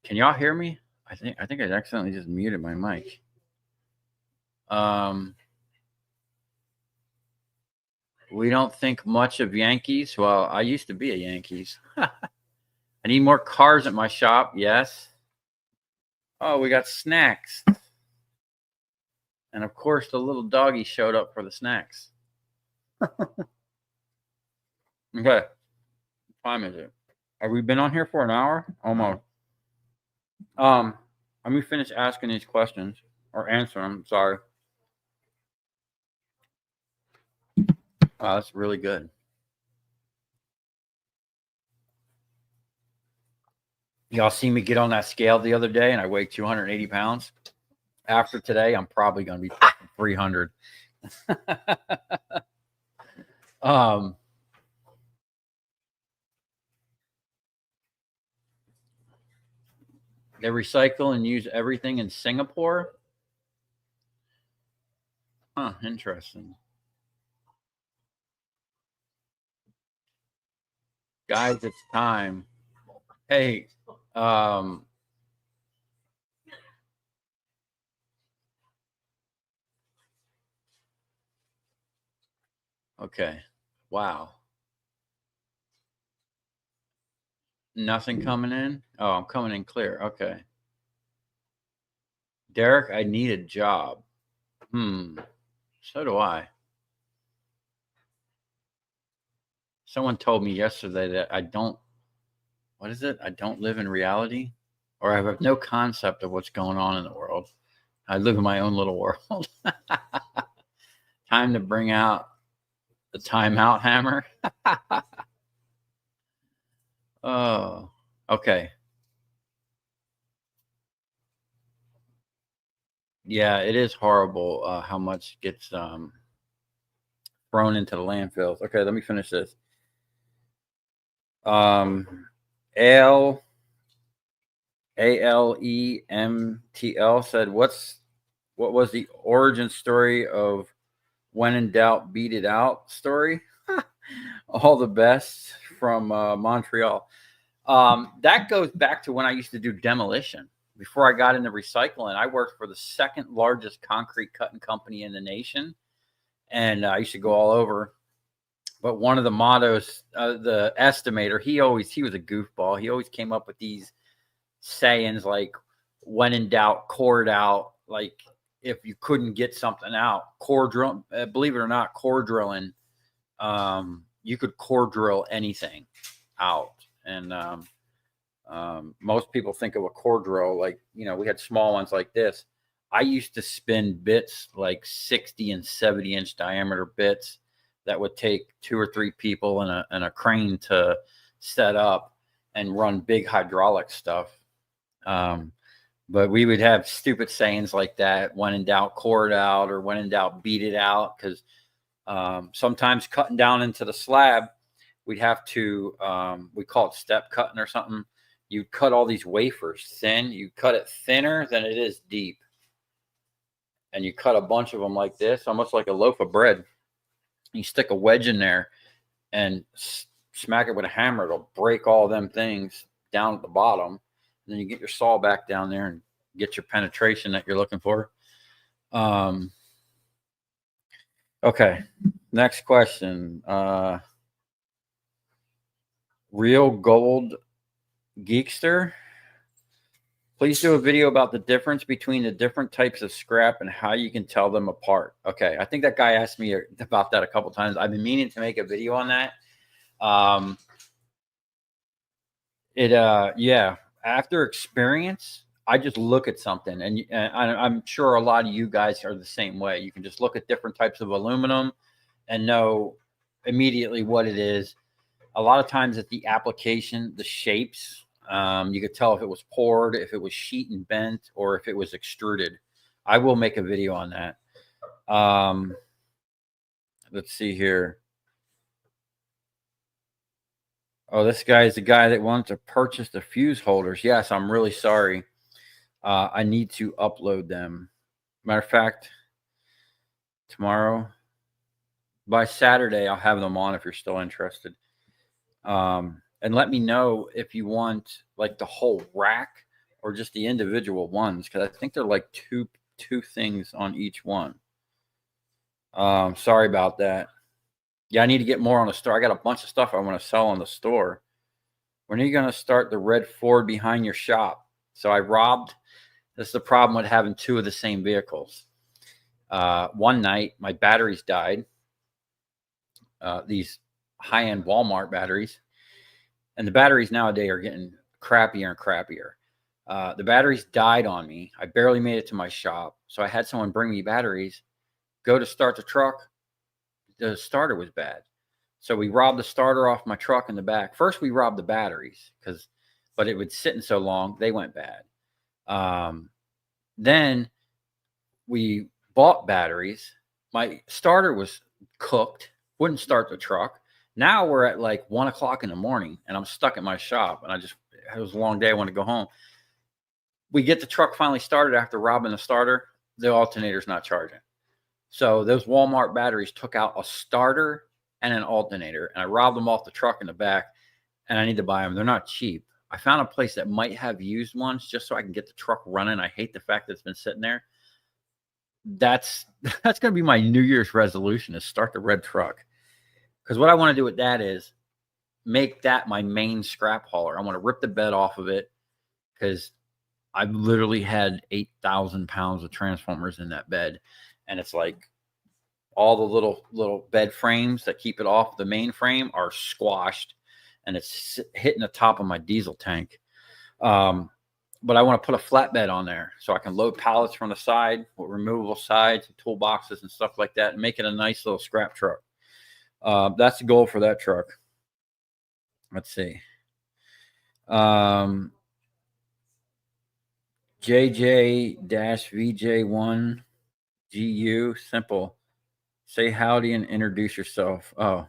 Speaker 1: Can y'all hear me? I think I accidentally just muted my mic. We don't think much of Yankees. Well, I used to be a Yankees. I need more cars at my shop. Yes. Oh, we got snacks. And of course, the little doggy showed up for the snacks. Okay. What time is it? Have we been on here for an hour? Almost. Let me finish asking these questions or answer them. Sorry. Oh, that's really good. Y'all see me get on that scale the other day and I weighed 280 pounds. After today, I'm probably going to be 300. They recycle and use everything in Singapore. Huh, interesting. Guys, it's time. Hey, okay. Wow. Nothing coming in? Oh, I'm coming in clear. Okay. Derek, I need a job. So do I. Someone told me yesterday that I don't, what is it? I don't live in reality, or I have no concept of what's going on in the world. I live in my own little world. Time to bring out the timeout hammer. Oh, okay. Yeah, it is horrible how much gets thrown into the landfills. Okay, let me finish this. Al ALEMTL said, what was the origin story of when in doubt, beat it out story? All the best from Montreal. That goes back to when I used to do demolition. Before I got into recycling, I worked for the second largest concrete cutting company in the nation. And I used to go all over. But one of the mottos, the estimator, he was a goofball. He always came up with these sayings like, when in doubt, core it out. Like, if you couldn't get something out, core drill, believe it or not, core drilling, you could core drill anything out. And most people think of a core drill like, we had small ones like this. I used to spin bits like 60 and 70-inch diameter bits that would take 2 or 3 people and a crane to set up and run big hydraulic stuff. But we would have stupid sayings like that: when in doubt, core it out, or when in doubt, beat it out. Because sometimes cutting down into the slab, we'd have to, we call it step cutting or something. You cut all these wafers thin. You cut it thinner than it is deep. And you cut a bunch of them like this, almost like a loaf of bread. You stick a wedge in there and smack it with a hammer. It'll break all them things down at the bottom. And then you get your saw back down there and get your penetration that you're looking for. Okay. Next question. Real Gold Geekster. Please do a video about the difference between the different types of scrap and how you can tell them apart. Okay. I think that guy asked me about that a couple times. I've been meaning to make a video on that. Yeah. After experience, I just look at something, and I'm sure a lot of you guys are the same way. You can just look at different types of aluminum and know immediately what it is. A lot of times at the application, the shapes, you could tell if it was poured, if it was sheet and bent, or if it was extruded. I will make a video on that. Let's see here. Oh, this guy is the guy that wants to purchase the fuse holders. Yes, I'm really sorry. I need to upload them. Matter of fact, tomorrow, by Saturday, I'll have them on if you're still interested. And let me know if you want like the whole rack or just the individual ones, because I think they're like two things on each one. Sorry about that. Yeah, I need to get more on the store. I got a bunch of stuff I want to sell on the store. When are you going to start the red Ford behind your shop? So I robbed. This is the problem with having two of the same vehicles. One night, my batteries died. These high-end Walmart batteries. And the batteries nowadays are getting crappier and crappier. The batteries died on me. I barely made it to my shop. So I had someone bring me batteries. Go to start the truck. The starter was bad. So we robbed the starter off my truck in the back. First, we robbed the batteries but it would sit in so long, they went bad. Then we bought batteries. My starter was cooked, wouldn't start the truck. Now we're at like 1 o'clock in the morning and I'm stuck at my shop and it was a long day. I want to go home. We get the truck finally started after robbing the starter. The alternator's not charging. So those Walmart batteries took out a starter and an alternator, and I robbed them off the truck in the back, and I need to buy them. They're not cheap. I found a place that might have used ones just so I can get the truck running. I hate the fact that it's been sitting there. That's going to be my New Year's resolution, is start the red truck. Because what I want to do with that is make that my main scrap hauler. I want to rip the bed off of it because I've literally had 8,000 pounds of transformers in that bed. And it's like all the little bed frames that keep it off the main frame are squashed, and it's hitting the top of my diesel tank. But I want to put a flatbed on there so I can load pallets from the side with removable sides, toolboxes, and stuff like that, and make it a nice little scrap truck. That's the goal for that truck. Let's see. JJ-VJ1 GU, simple. Say howdy and introduce yourself. Oh.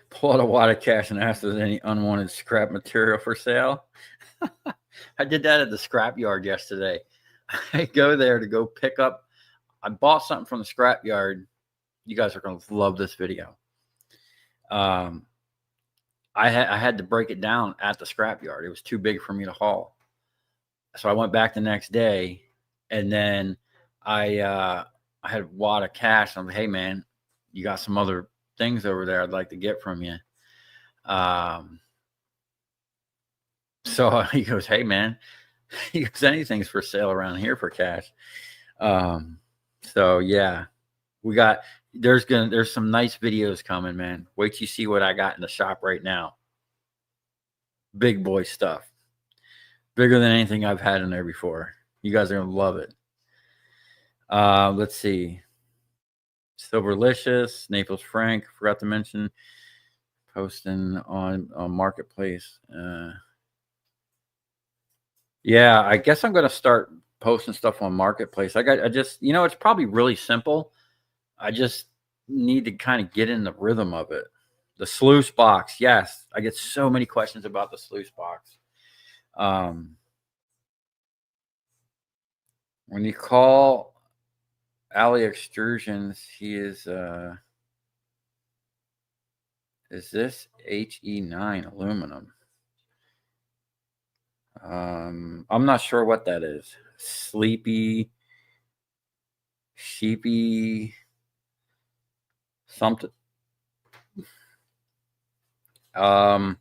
Speaker 1: Pull out a wad of cash and ask if there's any unwanted scrap material for sale. I did that at the scrap yard yesterday. I go there to go pick up. I bought something from the scrap yard. You guys are going to love this video. I had to break it down at the scrap yard. It was too big for me to haul. So I went back the next day, and then I had a wad of cash. I'm like, hey, man, you got some other things over there I'd like to get from you. So he goes, hey, man, he goes, anything's for sale around here for cash. So yeah, there's some nice videos coming, man. Wait till you see what I got in the shop right now. Big boy stuff. Bigger than anything I've had in there before. You guys are going to love it. Let's see. Silverlicious, Naples Frank, forgot to mention, posting on Marketplace. Yeah, I guess I'm going to start posting stuff on Marketplace. It's probably really simple. I just need to kind of get in the rhythm of it. The sluice box. Yes, I get so many questions about the sluice box. When you call Ali Extrusions, he is this HE9 aluminum? I'm not sure what that is. Sleepy, sheepy, something. I'm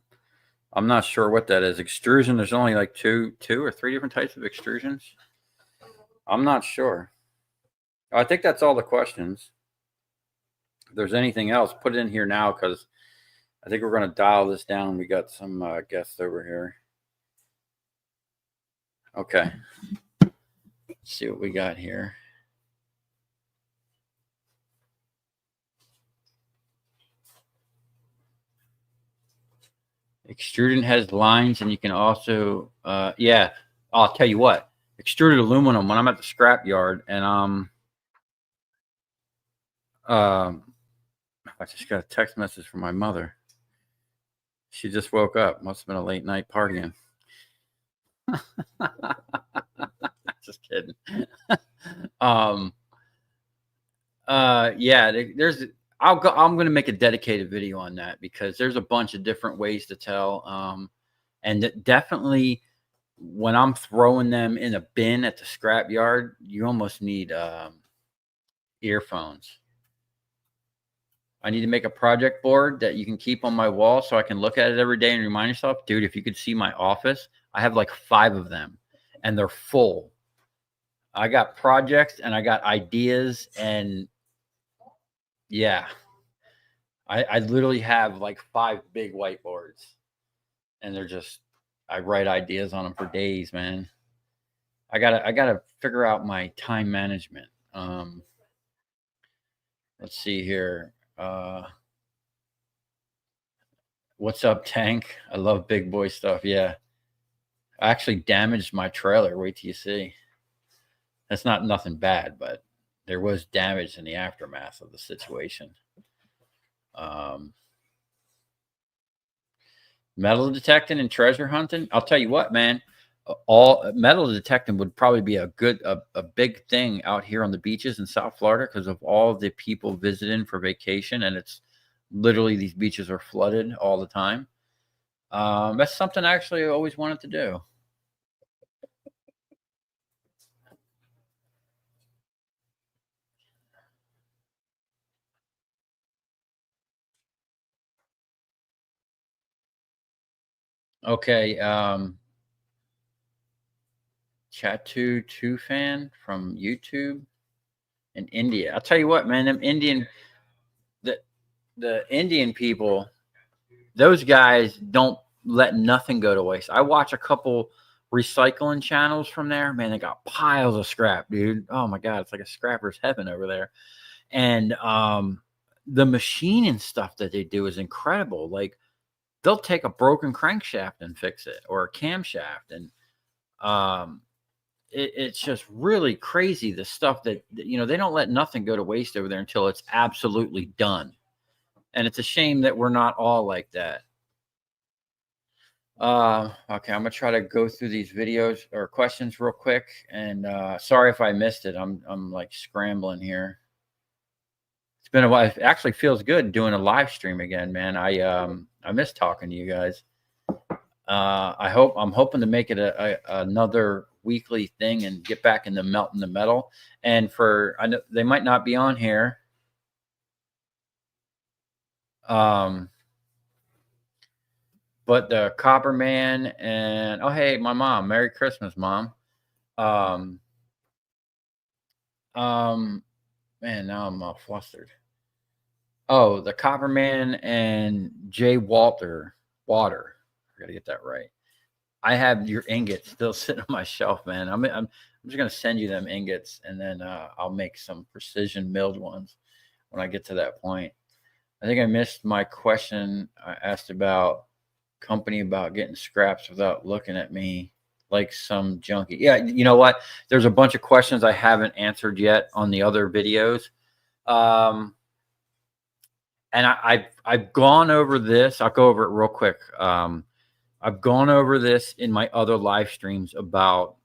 Speaker 1: not sure what that is. Extrusion, there's only like two or three different types of extrusions. I'm not sure. I think that's all the questions. If there's anything else, put it in here now, because I think we're going to dial this down. We got some guests over here. Okay. Let's see what we got here. Extruding has lines, and you can also, yeah, I'll tell you what, extruded aluminum, when I'm at the scrap yard and I just got a text message from my mother. She just woke up. Must have been a late night partying. Just kidding. Yeah, there's I'm going to make a dedicated video on that because there's a bunch of different ways to tell. And definitely when I'm throwing them in a bin at the scrap yard, you almost need earphones. I need to make a project board that you can keep on my wall so I can look at it every day and remind yourself, dude, if you could see my office, I have like 5 of them and they're full. I got projects and I got ideas, and yeah, I literally have like 5 big whiteboards, and they're just, I write ideas on them for days, man. I gotta figure out my time management. Let's see here. What's up, Tank? I love big boy stuff. Yeah. I actually damaged my trailer. Wait till you see. That's not nothing bad, but there was damage in the aftermath of the situation. Metal detecting and treasure hunting. I'll tell you what, man. All metal detecting would probably be a big thing out here on the beaches in South Florida because of all the people visiting for vacation, and it's literally these beaches are flooded all the time. That's something I actually always wanted to do. Okay, Chatu fan from YouTube in India. I'll tell you what, man, them Indian the the Indian people, those guys don't let nothing go to waste. I watch a couple recycling channels from there. Man, they got piles of scrap, dude. Oh my god, it's like a scrapper's heaven over there. And the machine and stuff that they do is incredible. Like they'll take a broken crankshaft and fix it, or a camshaft, and um it's just really crazy the stuff that they don't let nothing go to waste over there until it's absolutely done. And it's a shame that we're not all like that. Okay, I'm gonna try to go through these videos or questions real quick, and sorry if I missed it. I'm like scrambling here. It's been a while. It actually feels good doing a live stream again, man. I miss talking to you guys. I'm hoping to make it another weekly thing and get back into melting the metal. And I know they might not be on here. But the Copper Man and oh hey, my mom, Merry Christmas, Mom. Um, man, now I'm all flustered. Oh, the Copper Man and Jay Water. I gotta get that right. I have your ingots still sitting on my shelf, man. I'm just gonna send you them ingots, and then I'll make some precision milled ones when I get to that point. I think I missed my question. I asked about company about getting scraps without looking at me like some junkie. Yeah, you know what? There's a bunch of questions I haven't answered yet on the other videos. And I've gone over this. I'll go over it real quick. I've gone over this in my other live streams about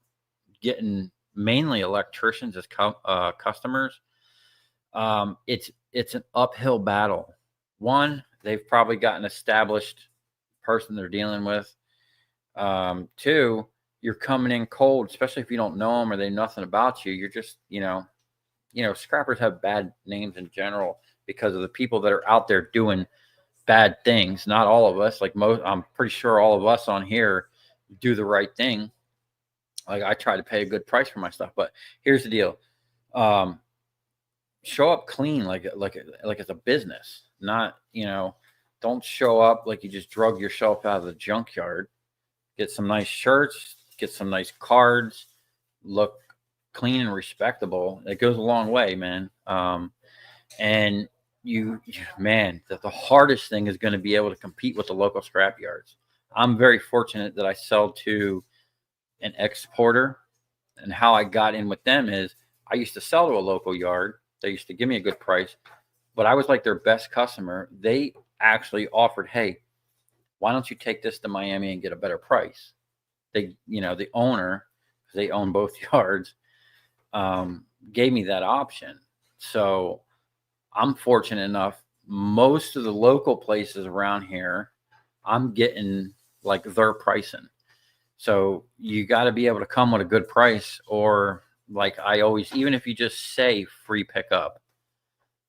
Speaker 1: getting mainly electricians as customers. It's an uphill battle. One, they've probably got an established person they're dealing with. Two, you're coming in cold, especially if you don't know them or they know nothing about you. You're just, scrappers have bad names in general because of the people that are out there doing bad things. Not all of us, like most, I'm pretty sure all of us on here do the right thing. Like I try to pay a good price for my stuff, but here's the deal. Show up clean, like it's a business, not, don't show up like you just drug yourself out of the junkyard. Get some nice shirts, get some nice cards, look clean and respectable, it goes a long way, man. And man, the hardest thing is going to be able to compete with the local scrap yards. I'm very fortunate that I sell to an exporter, and how I got in with them is I used to sell to a local yard. They used to give me a good price, but I was like their best customer. They actually offered, hey, why don't you take this to Miami and get a better price? They, the owner, because they own both yards, gave me that option. So I'm fortunate enough. Most of the local places around here, I'm getting like their pricing. So you got to be able to come with a good price, or like I always, even if you just say free pickup,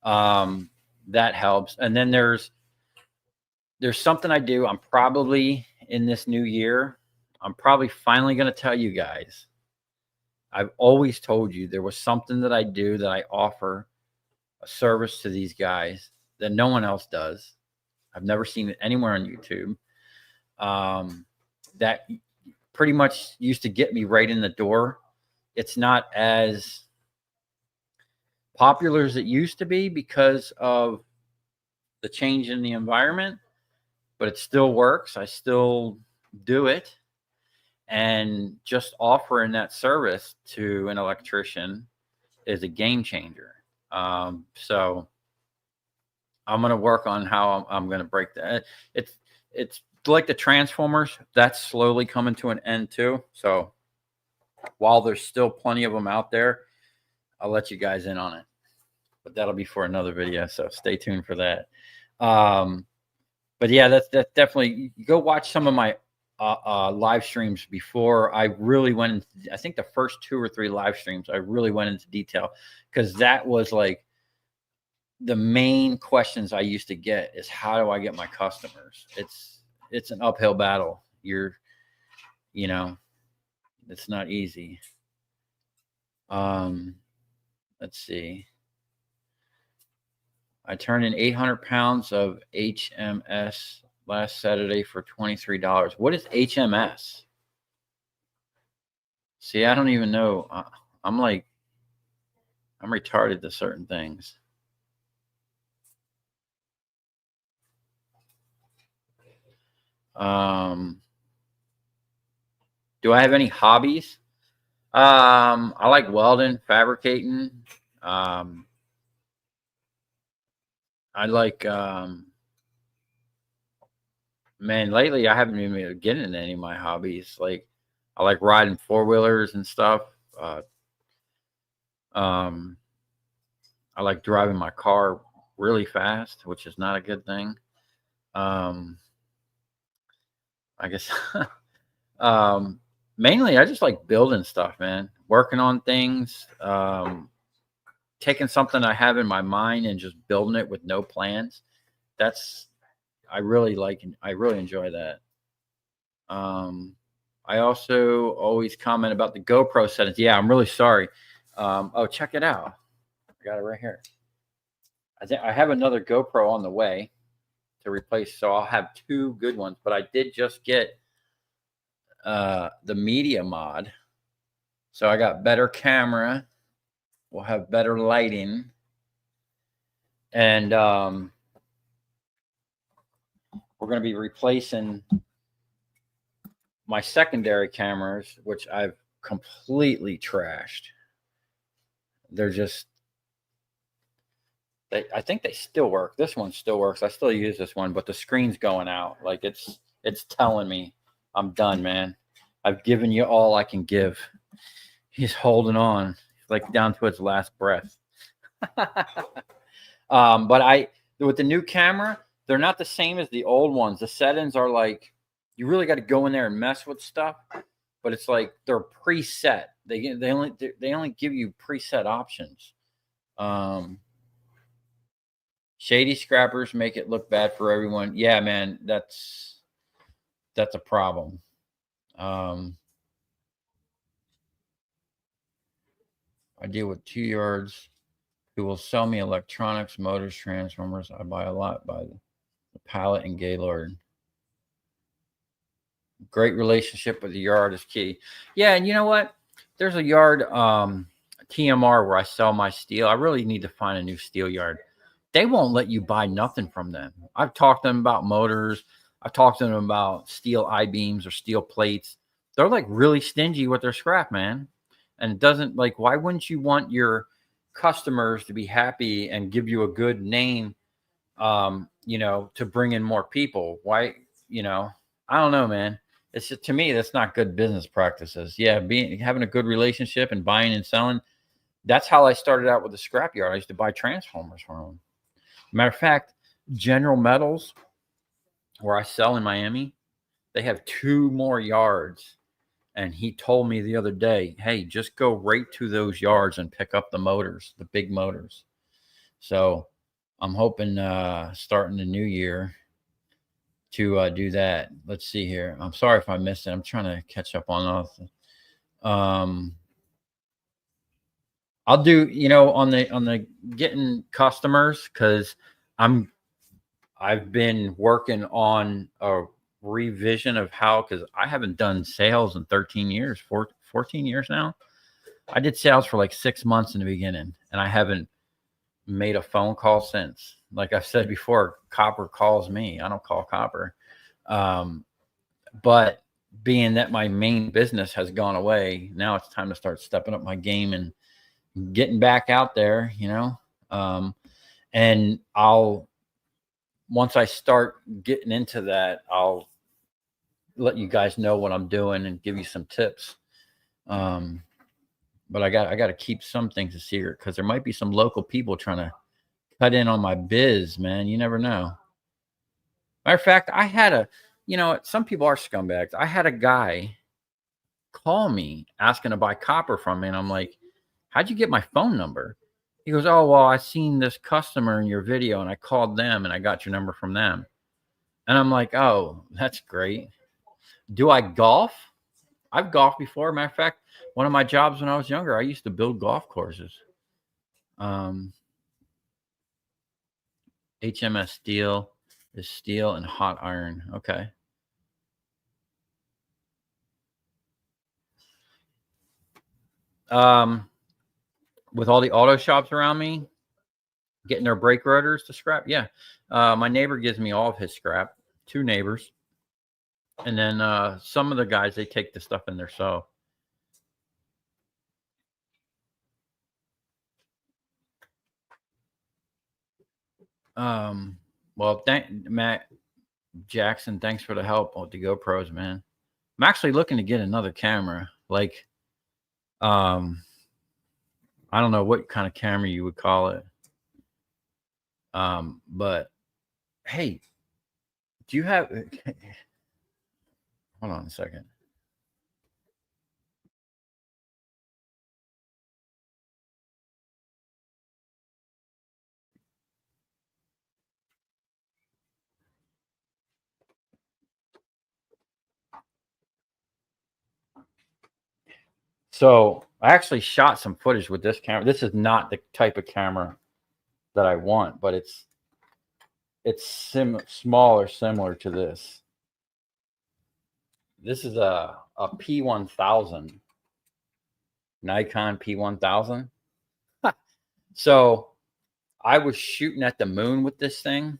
Speaker 1: that helps. And then there's something I do. I'm probably in this new year, I'm probably finally going to tell you guys. I've always told you there was something that I do, that I offer a service to these guys that no one else does. I've never seen it anywhere on YouTube. That pretty much used to get me right in the door. It's not as popular as it used to be because of the change in the environment, but it still works. I still do it. And just offering that service to an electrician is a game changer. So I'm going to work on how I'm going to break that. It's like the Transformers. That's slowly coming to an end too. So while there's still plenty of them out there, I'll let you guys in on it. But that'll be for another video. So stay tuned for that. But yeah, that's definitely, go watch some of my live streams before I really went into, I think the first 2 or 3 live streams, I really went into detail, because that was like the main questions I used to get is, how do I get my customers? It's an uphill battle. It's not easy. Let's see. I turned in 800 pounds of HMS last Saturday for $23. What is HMS? See, I don't even know. I'm retarded to certain things. Do I have any hobbies? I like welding, fabricating. I like, man, lately I haven't even been getting into any of my hobbies. Like, I like riding 4-wheelers and stuff. I like driving my car really fast, which is not a good thing. I guess, mainly I just like building stuff, man, working on things, taking something I have in my mind and just building it with no plans. I really enjoy that. I also always comment about the GoPro settings. Yeah, I'm really sorry. Oh, check it out. I got it right here. I have another GoPro on the way to replace, so I'll have 2 good ones. But I did just get the media mod, so I got better camera. We'll have better lighting, and we're going to be replacing my secondary cameras, which I've completely trashed. They're just, I think they still work. This one still works. I still use this one, but the screen's going out. Like, it's telling me I'm done, man. I've given you all I can give. He's holding on, like down to its last breath. But with the new camera, they're not the same as the old ones. The settings are like, you really got to go in there and mess with stuff, but it's like they're preset. They only give you preset options. Shady scrappers make it look bad for everyone. Yeah, man, that's a problem. I deal with 2 yards who will sell me electronics, motors, transformers. I buy a lot by the pallet and Gaylord. Great relationship with the yard is key. Yeah, and you know what? there's a yard, TMR, where I sell my steel. I really need to find a new steel yard. They won't let you buy nothing from them. I've talked to them about motors. I've talked to them about steel I-beams or steel plates. They're like really stingy with their scrap, man. And it doesn't, like, why wouldn't you want your customers to be happy and give you a good name, to bring in more people? Why, I don't know, man. It's just, to me, that's not good business practices. Yeah, having a good relationship and buying and selling. That's how I started out with the scrapyard. I used to buy transformers from them. Matter of fact, General Metals, where I sell in Miami, they have 2 more yards. And he told me the other day, hey, just go right to those yards and pick up the motors, the big motors. So I'm hoping starting the new year to do that. Let's see here. I'm sorry if I missed it. I'm trying to catch up on all. I'll do, on the getting customers, because I've been working on a revision of how, because I haven't done sales in 13 years, 14 years now. I did sales for like 6 months in the beginning, and I haven't made a phone call since. Like I've said before, Copper calls me. I don't call Copper. But being that my main business has gone away, now it's time to start stepping up my game and getting back out there, and once I start getting into that, I'll let you guys know what I'm doing and give you some tips. But I got to keep some things a secret, because there might be some local people trying to cut in on my biz, man. You never know. Matter of fact, I had some people are scumbags. I had a guy call me asking to buy copper from me, and I'm like, how'd you get my phone number? He goes, oh, well, I seen this customer in your video, and I called them, and I got your number from them. And I'm like, oh, that's great. Do I golf? I've golfed before. Matter of fact, one of my jobs when I was younger, I used to build golf courses. HMS steel is steel and hot iron. Okay. With all the auto shops around me getting their brake rotors to scrap, yeah. My neighbor gives me all of his scrap. 2 neighbors. And then some of the guys, they take the stuff in their sew. Well, Matt Jackson, thanks for the help with the GoPros, man. I'm actually looking to get another camera. Like, I don't know what kind of camera you would call it. But hey, do you have, hold on a second. So I actually shot some footage with this camera. This is not the type of camera that I want, but it's smaller, similar to this. This is a P1000, Nikon P1000. So I was shooting at the moon with this thing,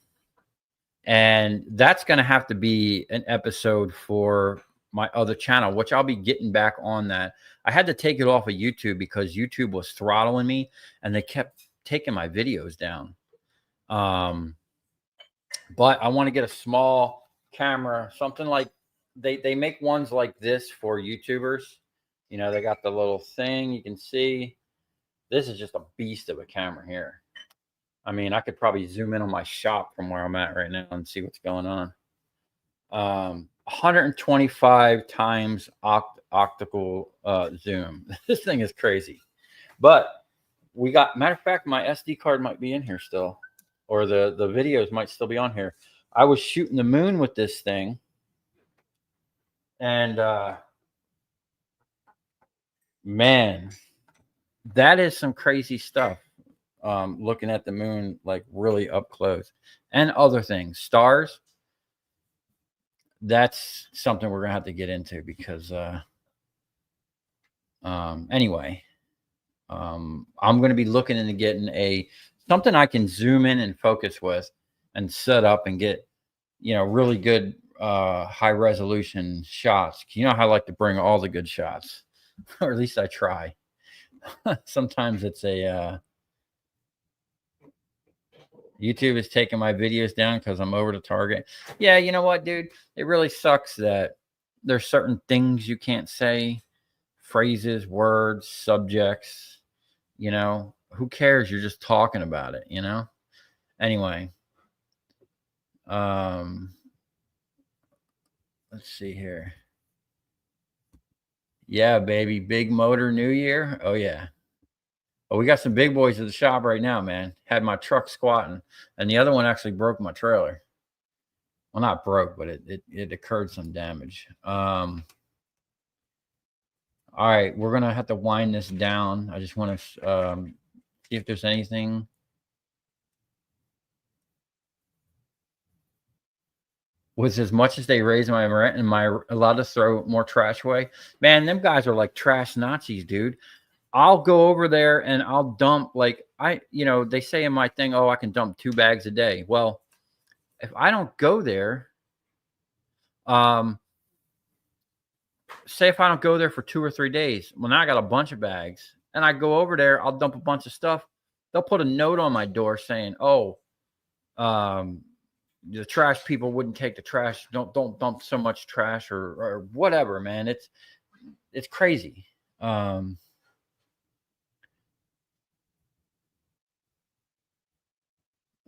Speaker 1: and that's going to have to be an episode for my other channel, which I'll be getting back on that. I had to take it off of YouTube because YouTube was throttling me, and they kept taking my videos down. But I want to get a small camera, something like they make ones like this for YouTubers. They got the little thing you can see. This is just a beast of a camera here. I mean, I could probably zoom in on my shop from where I'm at right now and see what's going on. 125 times optical zoom. This thing is crazy. But we got, matter of fact, my SD card might be in here still, or the videos might still be on here. I was shooting the moon with this thing, and man, that is some crazy stuff. Looking at the moon like really up close, and other things, stars. That's something we're gonna have to get into, because Anyway, I'm going to be looking into getting something I can zoom in and focus with and set up and get, really good high resolution shots. You know how I like to bring all the good shots, or at least I try. Sometimes it's YouTube is taking my videos down because I'm over the target. Yeah, you know what, dude? It really sucks that there's certain things you can't say, phrases, words, subjects. Who cares? You're just talking about it. Anyway, let's see here. Yeah, baby, big motor new year. Oh yeah. Oh, we got some big boys at the shop right now, man. Had my truck squatting, and the other one actually broke my trailer. Well, not broke, but it occurred some damage. All right, we're gonna have to wind this down. I just want to see if there's anything. Was as much as they raise my rent, am I allowed to throw more trash away? Man, them guys are like trash Nazis, dude. I'll go over there and I'll dump they say in my thing, oh, I can dump 2 bags a day. Well, if I don't go there, say if I don't go there for 2 or 3 days, well, now I got a bunch of bags and I go over there, I'll dump a bunch of stuff. They'll put a note on my door saying, oh, the trash people wouldn't take the trash. Don't dump so much trash or whatever, man. It's crazy.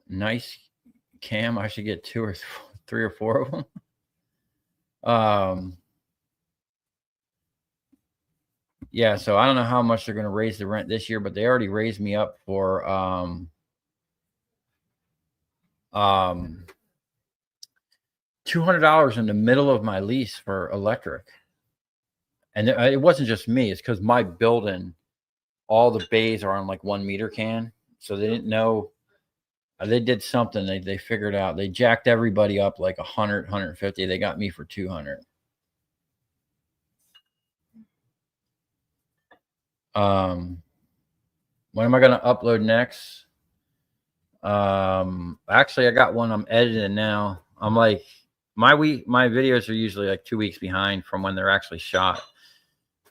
Speaker 1: Nice cam. I should get 2 or 3 or 4 of them. Yeah, so I don't know how much they're going to raise the rent this year, but they already raised me up for $200 in the middle of my lease for electric. And it wasn't just me. It's because my building, all the bays are on like 1 meter can. So they didn't know. They did something. They figured out. They jacked everybody up like 100, 150. They got me for 200. When am I going to upload next? Actually, I got one I'm editing now. I'm like, my videos are usually like 2 weeks behind from when they're actually shot.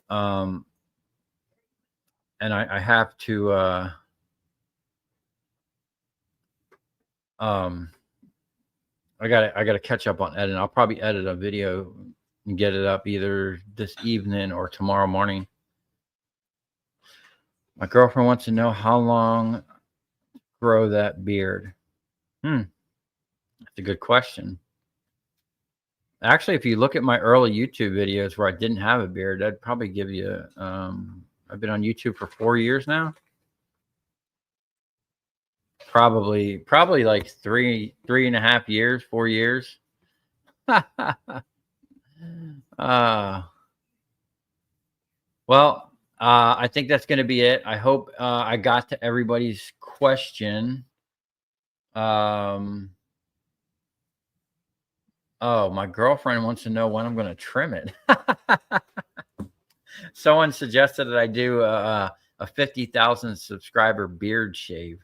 Speaker 1: And I have to I gotta catch up on editing. I'll probably edit a video and get it up either this evening or tomorrow morning. My girlfriend wants to know how long grow that beard. That's a good question. Actually, if you look at my early YouTube videos where I didn't have a beard, that'd probably give you. I've been on YouTube for 4 years now. Probably like 3.5 years, 4 years. Well, I think that's going to be it. I hope I got to everybody's question. Oh, my girlfriend wants to know when I'm going to trim it. Someone suggested that I do a 50,000 subscriber beard shave.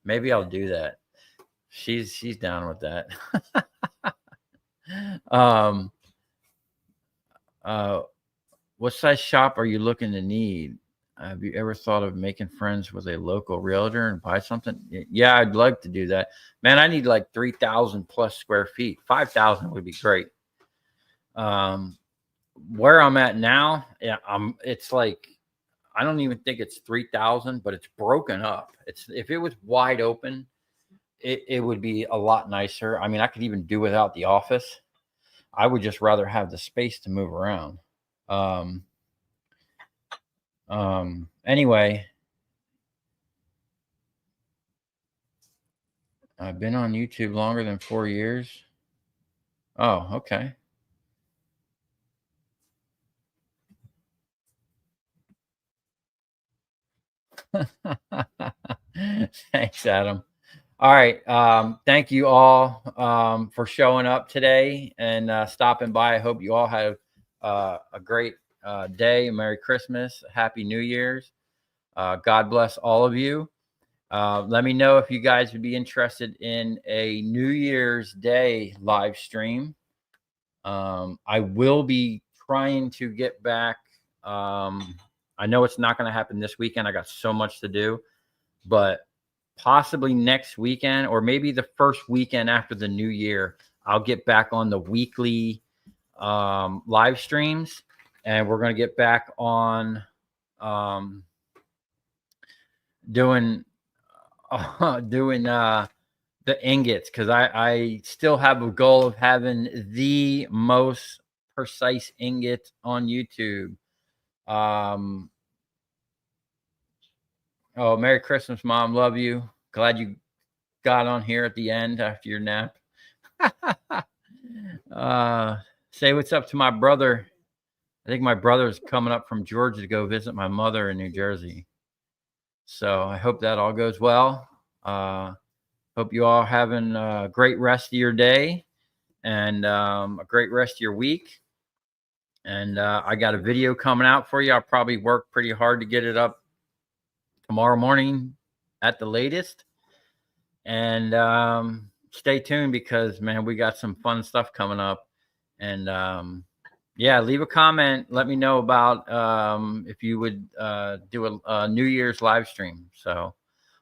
Speaker 1: Maybe I'll do that. She's down with that. What size shop are you looking to need? Have you ever thought of making friends with a local realtor and buy something? Yeah, I'd like to do that. Man, I need like 3,000 plus square feet. 5,000 would be great. Where I'm at now, yeah, it's like, I don't even think it's 3,000, but it's broken up. If it was wide open, it would be a lot nicer. I mean, I could even do without the office. I would just rather have the space to move around. Anyway, I've been on YouTube longer than 4 years. Oh, okay. Thanks, Adam. All right. Thank you all for showing up today and stopping by. I hope you all have a great day, Merry Christmas, Happy New Year's. God bless all of you. Let me know if you guys would be interested in a New Year's Day live stream. I will be trying to get back. I know it's not going to happen this weekend. I got so much to do, but possibly next weekend or maybe the first weekend after the new year, I'll get back on the weekly live streams, and we're going to get back on doing the ingots, because I still have a goal of having the most precise ingot on YouTube. Oh, Merry Christmas, Mom. Love you. Glad you got on here at the end after your nap. Say what's up to my brother. I think my brother's coming up from Georgia to go visit my mother in New Jersey. So I hope that all goes well. Hope you all having a great rest of your day and a great rest of your week. And I got a video coming out for you. I'll probably work pretty hard to get it up tomorrow morning at the latest. And stay tuned, because, man, we got some fun stuff coming up. And yeah, leave a comment. Let me know about if you would do a New Year's live stream. So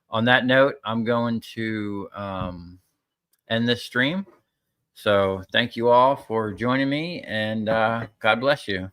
Speaker 1: on that note, I'm going to end this stream. So thank you all for joining me, and God bless you.